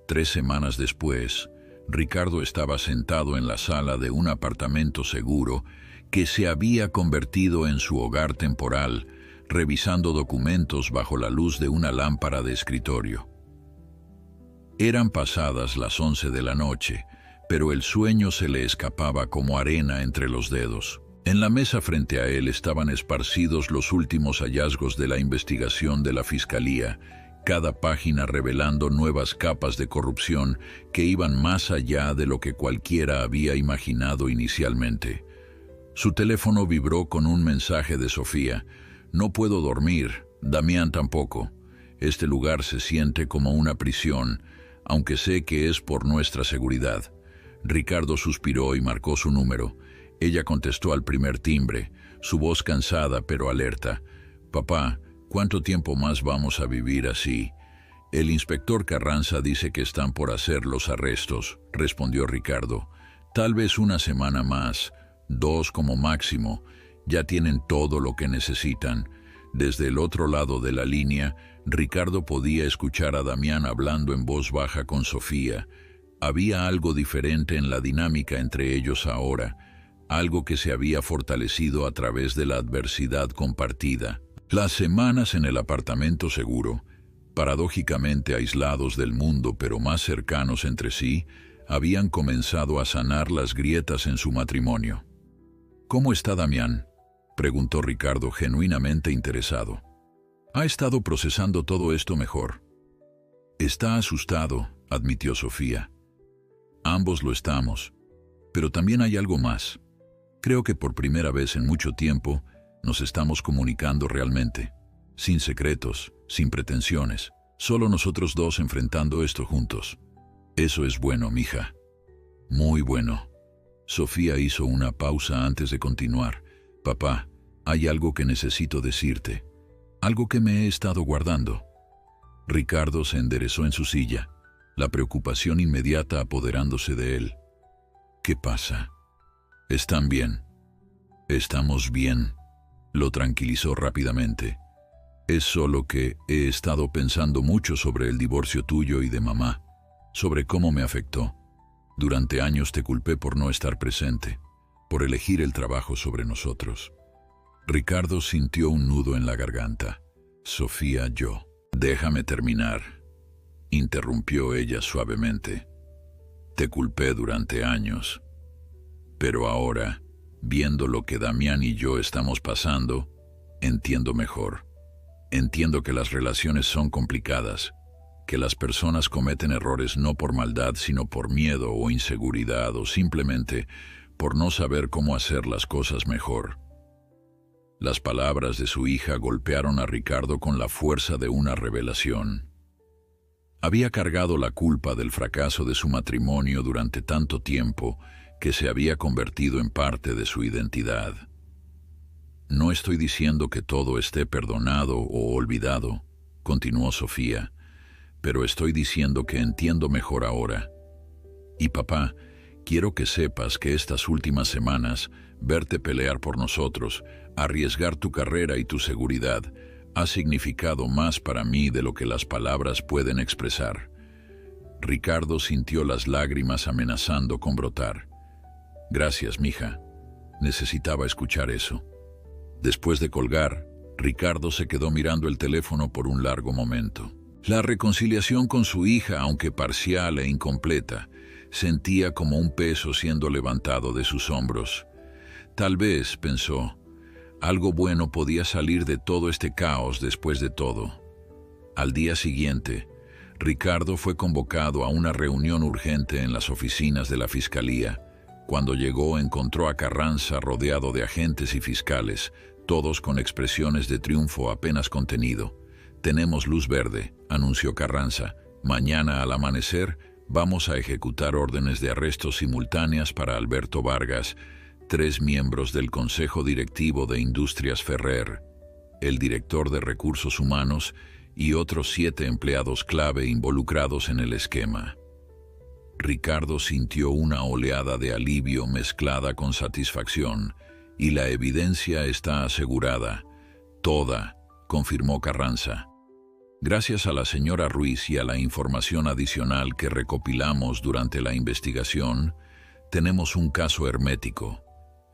3 semanas después, Ricardo estaba sentado en la sala de un apartamento seguro que se había convertido en su hogar temporal, revisando documentos bajo la luz de una lámpara de escritorio. Eran pasadas las 11 de la noche, pero el sueño se le escapaba como arena entre los dedos. En la mesa frente a él estaban esparcidos los últimos hallazgos de la investigación de la Fiscalía, cada página revelando nuevas capas de corrupción que iban más allá de lo que cualquiera había imaginado inicialmente. Su teléfono vibró con un mensaje de Sofía. «No puedo dormir, Damián tampoco. Este lugar se siente como una prisión, aunque sé que es por nuestra seguridad». Ricardo suspiró y marcó su número. Ella contestó al primer timbre, su voz cansada pero alerta. «Papá, ¿cuánto tiempo más vamos a vivir así?» «El inspector Carranza dice que están por hacer los arrestos», respondió Ricardo. «Tal vez una semana más, 2 como máximo. Ya tienen todo lo que necesitan». Desde el otro lado de la línea, Ricardo podía escuchar a Damián hablando en voz baja con Sofía. Había algo diferente en la dinámica entre ellos ahora, algo que se había fortalecido a través de la adversidad compartida. Las semanas en el apartamento seguro, paradójicamente aislados del mundo pero más cercanos entre sí, habían comenzado a sanar las grietas en su matrimonio. «¿Cómo está Damián?», preguntó Ricardo genuinamente interesado. «Ha estado procesando todo esto mejor». «Está asustado», admitió Sofía. «Ambos lo estamos, pero también hay algo más. Creo que por primera vez en mucho tiempo Nos estamos comunicando realmente, sin secretos, sin pretensiones, solo nosotros dos enfrentando esto juntos. Eso es bueno, mija. Muy bueno. Sofía hizo una pausa antes de continuar. Papá, hay algo que necesito decirte. Algo que me he estado guardando. Ricardo se enderezó en su silla, la preocupación inmediata apoderándose de él. ¿Qué pasa? ¿Están bien? Estamos bien, lo tranquilizó rápidamente. Es solo que he estado pensando mucho sobre el divorcio tuyo y de mamá, sobre cómo me afectó. Durante años te culpé por no estar presente, por elegir el trabajo sobre nosotros. Ricardo sintió un nudo en la garganta. Sofía, yo. Déjame terminar, interrumpió ella suavemente. Te culpé durante años, pero ahora, viendo lo que Damián y yo estamos pasando, entiendo mejor. Entiendo que las relaciones son complicadas, que las personas cometen errores no por maldad, sino por miedo o inseguridad o simplemente por no saber cómo hacer las cosas mejor. Las palabras de su hija golpearon a Ricardo con la fuerza de una revelación. Había cargado la culpa del fracaso de su matrimonio durante tanto tiempo que se había convertido en parte de su identidad. No estoy diciendo que todo esté perdonado o olvidado, continuó Sofía, pero estoy diciendo que entiendo mejor ahora. Y papá, quiero que sepas que estas últimas semanas, verte pelear por nosotros, arriesgar tu carrera y tu seguridad, ha significado más para mí de lo que las palabras pueden expresar. Ricardo sintió las lágrimas amenazando con brotar. Gracias, mija. Necesitaba escuchar eso. Después de colgar, Ricardo se quedó mirando el teléfono por un largo momento. La reconciliación con su hija, aunque parcial e incompleta, sentía como un peso siendo levantado de sus hombros. Tal vez, pensó, algo bueno podía salir de todo este caos después de todo. Al día siguiente, Ricardo fue convocado a una reunión urgente en las oficinas de la Fiscalía. Cuando llegó, encontró a Carranza rodeado de agentes y fiscales, todos con expresiones de triunfo apenas contenido. Tenemos luz verde, anunció Carranza. Mañana al amanecer vamos a ejecutar órdenes de arresto simultáneas para Alberto Vargas, 3 miembros del Consejo Directivo de Industrias Ferrer, el director de Recursos Humanos y otros 7 empleados clave involucrados en el esquema. Ricardo sintió una oleada de alivio mezclada con satisfacción, y la evidencia está asegurada. Toda, confirmó Carranza. Gracias a la señora Ruiz y a la información adicional que recopilamos durante la investigación, tenemos un caso hermético.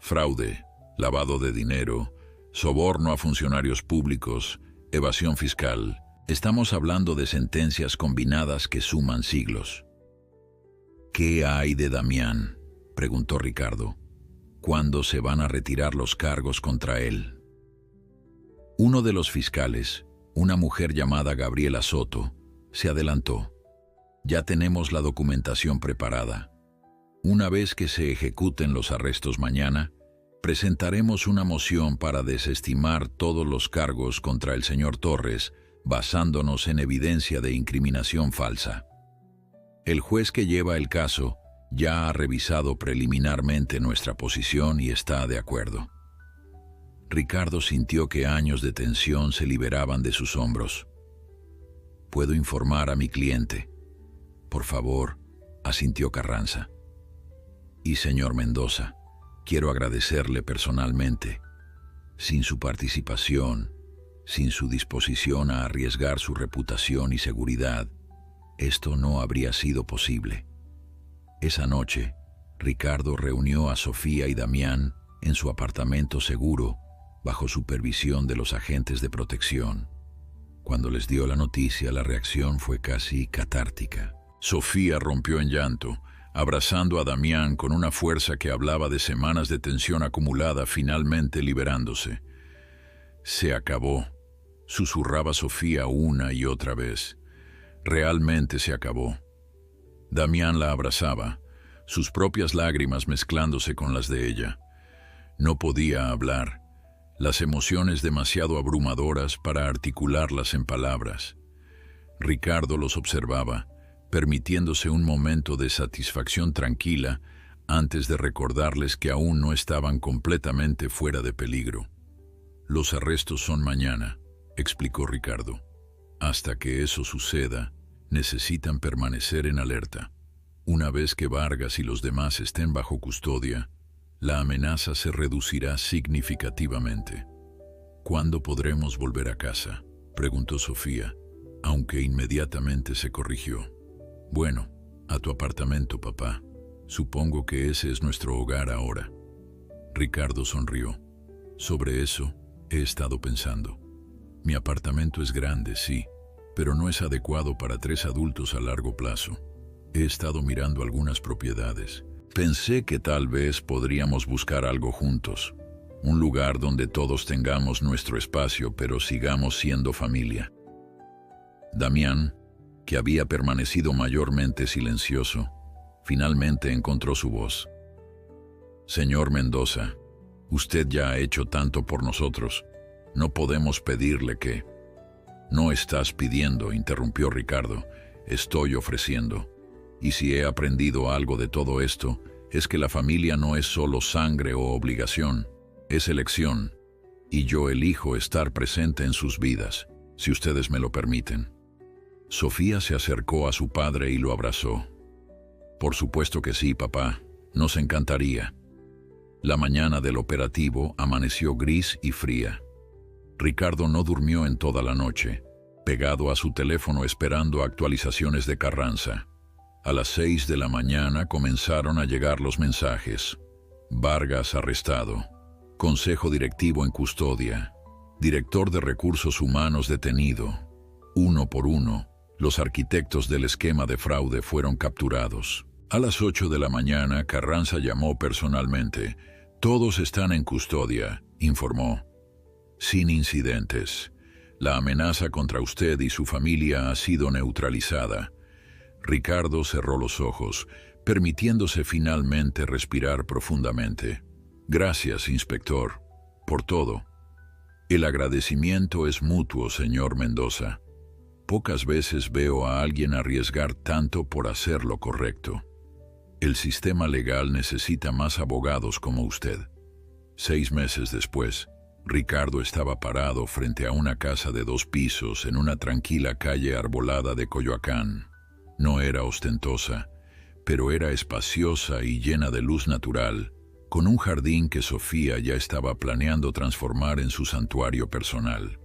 Fraude, lavado de dinero, soborno a funcionarios públicos, evasión fiscal. Estamos hablando de sentencias combinadas que suman siglos. ¿Qué hay de Damián?, preguntó Ricardo. ¿Cuándo se van a retirar los cargos contra él? Uno de los fiscales, una mujer llamada Gabriela Soto, se adelantó. Ya tenemos la documentación preparada. Una vez que se ejecuten los arrestos mañana, presentaremos una moción para desestimar todos los cargos contra el señor Torres, basándonos en evidencia de incriminación falsa. El juez que lleva el caso ya ha revisado preliminarmente nuestra posición y está de acuerdo. Ricardo sintió que años de tensión se liberaban de sus hombros. «Puedo informar a mi cliente». «Por favor», asintió Carranza. «Y señor Mendoza, quiero agradecerle personalmente. Sin su participación, sin su disposición a arriesgar su reputación y seguridad, esto no habría sido posible». Esa noche, Ricardo reunió a Sofía y Damián en su apartamento seguro, bajo supervisión de los agentes de protección. Cuando les dio la noticia, la reacción fue casi catártica. Sofía rompió en llanto, abrazando a Damián con una fuerza que hablaba de semanas de tensión acumulada finalmente liberándose. «Se acabó», susurraba Sofía una y otra vez. «Realmente se acabó». Damián la abrazaba, sus propias lágrimas mezclándose con las de ella. No podía hablar. las emociones demasiado abrumadoras para articularlas en palabras. Ricardo los observaba, permitiéndose un momento de satisfacción tranquila antes de recordarles que aún no estaban completamente fuera de peligro. «Los arrestos son mañana», explicó Ricardo. «Hasta que eso suceda, necesitan permanecer en alerta. Una vez que Vargas y los demás estén bajo custodia, la amenaza se reducirá significativamente». «¿Cuándo podremos volver a casa?», preguntó Sofía, aunque inmediatamente se corrigió. «Bueno, a tu apartamento, papá. Supongo que ese es nuestro hogar ahora». Ricardo sonrió. «Sobre eso he estado pensando. Mi apartamento es grande, sí, pero no es adecuado para 3 adultos a largo plazo. He estado mirando algunas propiedades. Pensé que tal vez podríamos buscar algo juntos. Un lugar donde todos tengamos nuestro espacio, pero sigamos siendo familia». Damián, que había permanecido mayormente silencioso, finalmente encontró su voz. «Señor Mendoza, usted ya ha hecho tanto por nosotros. No podemos pedirle que...» «No estás pidiendo», interrumpió Ricardo. «Estoy ofreciendo. Y si he aprendido algo de todo esto, es que la familia no es solo sangre o obligación, es elección. Y yo elijo estar presente en sus vidas, si ustedes me lo permiten». Sofía se acercó a su padre y lo abrazó. «Por supuesto que sí, papá. Nos encantaría». La mañana del operativo amaneció gris y fría. Ricardo no durmió en toda la noche, pegado a su teléfono esperando actualizaciones de Carranza. A las 6 de la mañana comenzaron a llegar los mensajes. Vargas arrestado. Consejo directivo en custodia. Director de recursos humanos detenido. Uno por uno, los arquitectos del esquema de fraude fueron capturados. A las 8 de la mañana, Carranza llamó personalmente. «Todos están en custodia», informó. «Sin incidentes. La amenaza contra usted y su familia ha sido neutralizada». Ricardo cerró los ojos, permitiéndose finalmente respirar profundamente. «Gracias, inspector, por todo. El agradecimiento es mutuo, señor Mendoza. Pocas veces veo a alguien arriesgar tanto por hacer lo correcto. El sistema legal necesita más abogados como usted». 6 meses después, Ricardo estaba parado frente a una casa de 2 pisos en una tranquila calle arbolada de Coyoacán. No era ostentosa, pero era espaciosa y llena de luz natural, con un jardín que Sofía ya estaba planeando transformar en su santuario personal.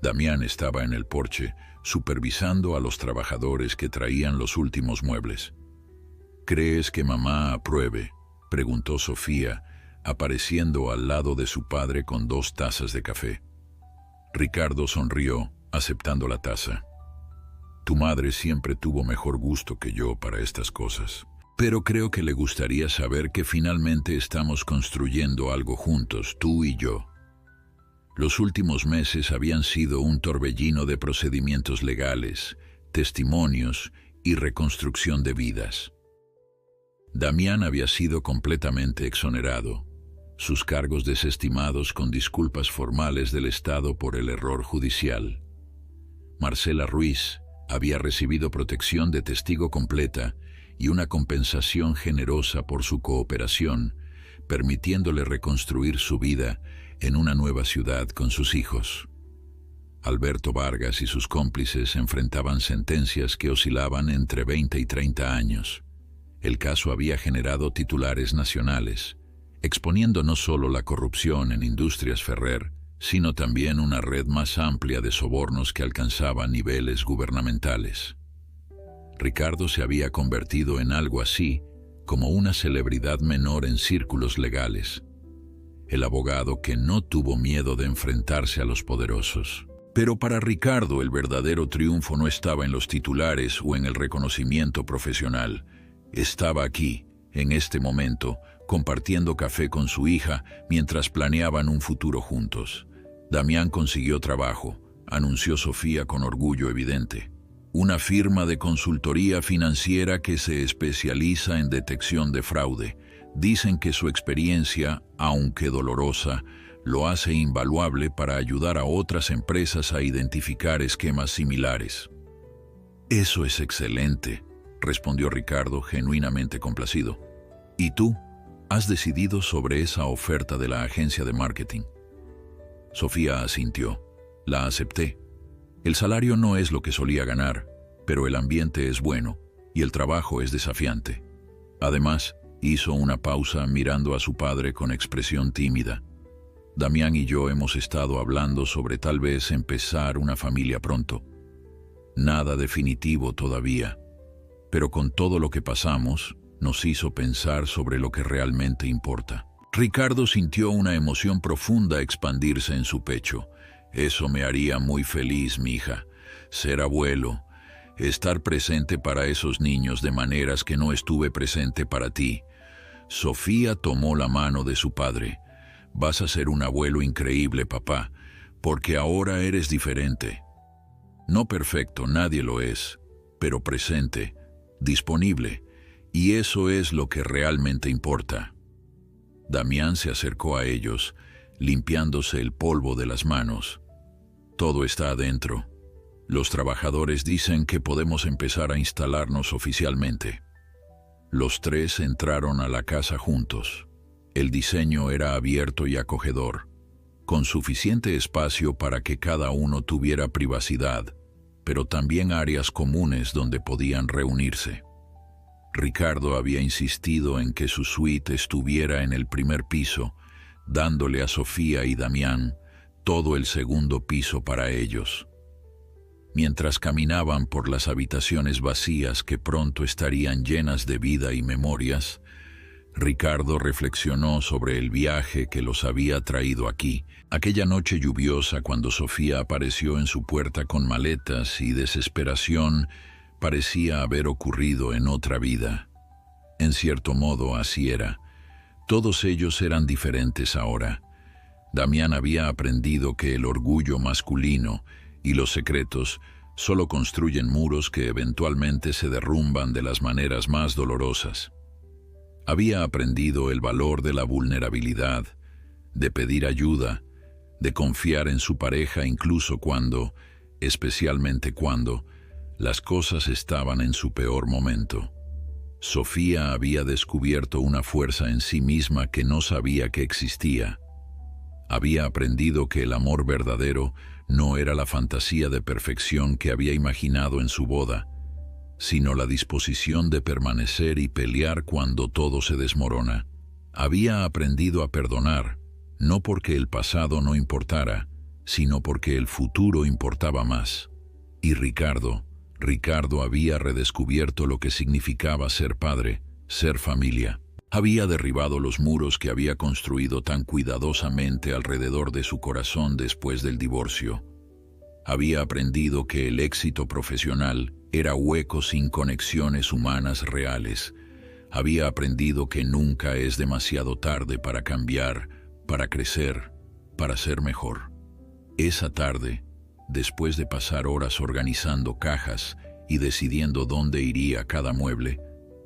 Damián estaba en el porche, supervisando a los trabajadores que traían los últimos muebles. «¿Crees que mamá apruebe?», preguntó Sofía, apareciendo al lado de su padre con 2 tazas de café. Ricardo sonrió, aceptando la taza. «Tu madre siempre tuvo mejor gusto que yo para estas cosas. Pero creo que le gustaría saber que finalmente estamos construyendo algo juntos, tú y yo». Los últimos meses habían sido un torbellino de procedimientos legales, testimonios y reconstrucción de vidas. Damián había sido completamente exonerado, sus cargos desestimados con disculpas formales del Estado por el error judicial. Marcela Ruiz había recibido protección de testigo completa y una compensación generosa por su cooperación, permitiéndole reconstruir su vida en una nueva ciudad con sus hijos. Alberto Vargas y sus cómplices enfrentaban sentencias que oscilaban entre 20 y 30 años. El caso había generado titulares nacionales, exponiendo no solo la corrupción en Industrias Ferrer, sino también una red más amplia de sobornos que alcanzaba niveles gubernamentales. Ricardo se había convertido en algo así como una celebridad menor en círculos legales, el abogado que no tuvo miedo de enfrentarse a los poderosos. Pero para Ricardo el verdadero triunfo no estaba en los titulares o en el reconocimiento profesional. Estaba aquí, en este momento, compartiendo café con su hija mientras planeaban un futuro juntos. Damián consiguió trabajo, anunció Sofía con orgullo evidente. Una firma de consultoría financiera que se especializa en detección de fraude. Dicen que su experiencia, aunque dolorosa, lo hace invaluable para ayudar a otras empresas a identificar esquemas similares. Eso es excelente, respondió Ricardo, genuinamente complacido. ¿Y tú? ¿Has decidido sobre esa oferta de la agencia de marketing? Sofía asintió. La acepté. El salario no es lo que solía ganar, pero el ambiente es bueno y el trabajo es desafiante. Además, hizo una pausa mirando a su padre con expresión tímida. Damián y yo hemos estado hablando sobre tal vez empezar una familia pronto. Nada definitivo todavía, pero con todo lo que pasamos, nos hizo pensar sobre lo que realmente importa. Ricardo sintió una emoción profunda expandirse en su pecho. Eso me haría muy feliz, mija. Ser abuelo, estar presente para esos niños de maneras que no estuve presente para ti. Sofía tomó la mano de su padre. Vas a ser un abuelo increíble, papá, porque ahora eres diferente. No perfecto, nadie lo es, pero presente, disponible, y eso es lo que realmente importa. Damián se acercó a ellos, limpiándose el polvo de las manos. Todo está adentro. Los trabajadores dicen que podemos empezar a instalarnos oficialmente. Los tres entraron a la casa juntos. El diseño era abierto y acogedor, con suficiente espacio para que cada uno tuviera privacidad, pero también áreas comunes donde podían reunirse. Ricardo había insistido en que su suite estuviera en el primer piso, dándole a Sofía y Damián todo el segundo piso para ellos. Mientras caminaban por las habitaciones vacías que pronto estarían llenas de vida y memorias, Ricardo reflexionó sobre el viaje que los había traído aquí. Aquella noche lluviosa cuando Sofía apareció en su puerta con maletas y desesperación parecía haber ocurrido en otra vida. En cierto modo así era. Todos ellos eran diferentes ahora. Damián había aprendido que el orgullo masculino y los secretos solo construyen muros que eventualmente se derrumban de las maneras más dolorosas. Había aprendido el valor de la vulnerabilidad, de pedir ayuda, de confiar en su pareja incluso cuando, especialmente cuando, las cosas estaban en su peor momento. Sofía había descubierto una fuerza en sí misma que no sabía que existía. Había aprendido que el amor verdadero no era la fantasía de perfección que había imaginado en su boda, sino la disposición de permanecer y pelear cuando todo se desmorona. Había aprendido a perdonar, no porque el pasado no importara, sino porque el futuro importaba más. Y Ricardo había redescubierto lo que significaba ser padre, ser familia. Había derribado los muros que había construido tan cuidadosamente alrededor de su corazón después del divorcio. Había aprendido que el éxito profesional era hueco sin conexiones humanas reales. Había aprendido que nunca es demasiado tarde para cambiar, para crecer, para ser mejor. Esa tarde, después de pasar horas organizando cajas y decidiendo dónde iría cada mueble,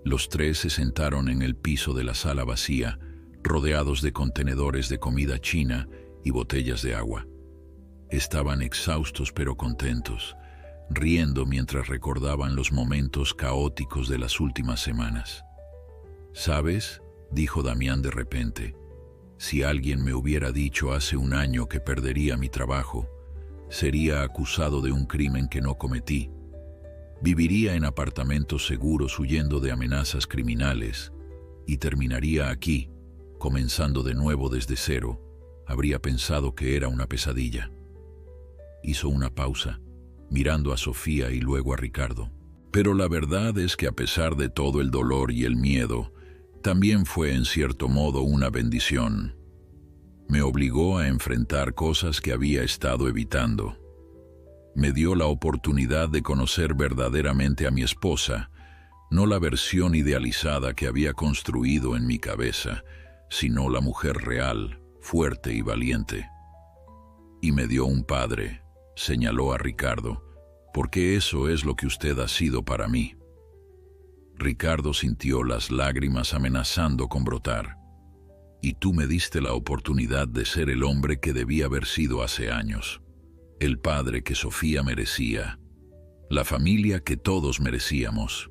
los tres se sentaron en el piso de la sala vacía, rodeados de contenedores de comida china y botellas de agua. Estaban exhaustos pero contentos, riendo mientras recordaban los momentos caóticos de las últimas semanas. «¿Sabes?», dijo Damián de repente, «si alguien me hubiera dicho hace un año que perdería mi trabajo, sería acusado de un crimen que no cometí. Viviría en apartamentos seguros huyendo de amenazas criminales y terminaría aquí, comenzando de nuevo desde cero. Habría pensado que era una pesadilla». Hizo una pausa, mirando a Sofía y luego a Ricardo. Pero la verdad es que a pesar de todo el dolor y el miedo, también fue en cierto modo una bendición. Me obligó a enfrentar cosas que había estado evitando. Me dio la oportunidad de conocer verdaderamente a mi esposa, no la versión idealizada que había construido en mi cabeza, sino la mujer real, fuerte y valiente. Y me dio un padre, señaló a Ricardo, porque eso es lo que usted ha sido para mí. Ricardo sintió las lágrimas amenazando con brotar. y tú me diste la oportunidad de ser el hombre que debía haber sido hace años, el padre que Sofía merecía, la familia que todos merecíamos.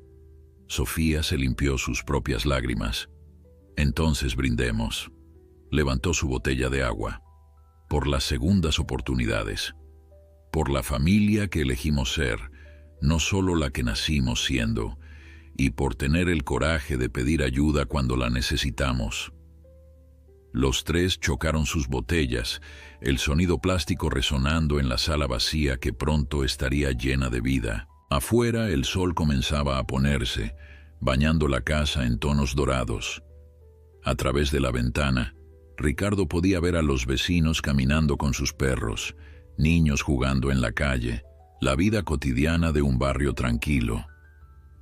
Sofía se limpió sus propias lágrimas. Entonces brindemos. Levantó su botella de agua. Por las segundas oportunidades. Por la familia que elegimos ser, no solo la que nacimos siendo, y por tener el coraje de pedir ayuda cuando la necesitamos. Los tres chocaron sus botellas, el sonido plástico resonando en la sala vacía que pronto estaría llena de vida. Afuera el sol comenzaba a ponerse, bañando la casa en tonos dorados. A través de la ventana, Ricardo podía ver a los vecinos caminando con sus perros, niños jugando en la calle, la vida cotidiana de un barrio tranquilo.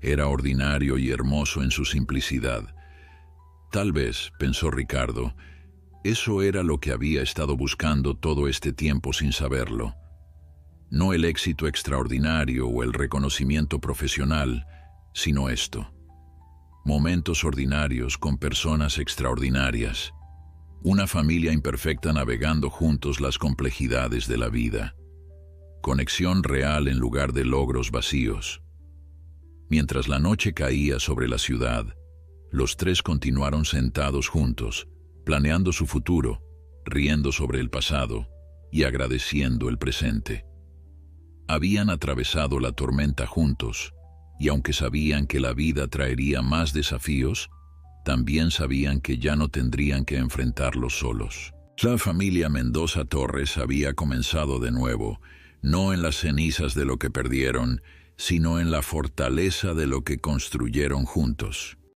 Era ordinario y hermoso en su simplicidad. Tal vez, pensó Ricardo, eso era lo que había estado buscando todo este tiempo sin saberlo. No el éxito extraordinario o el reconocimiento profesional, sino esto. Momentos ordinarios con personas extraordinarias. Una familia imperfecta navegando juntos las complejidades de la vida. Conexión real en lugar de logros vacíos. Mientras la noche caía sobre la ciudad, los tres continuaron sentados juntos, planeando su futuro, riendo sobre el pasado y agradeciendo el presente. Habían atravesado la tormenta juntos, y aunque sabían que la vida traería más desafíos, también sabían que ya no tendrían que enfrentarlos solos. La familia Mendoza Torres había comenzado de nuevo, no en las cenizas de lo que perdieron, sino en la fortaleza de lo que construyeron juntos.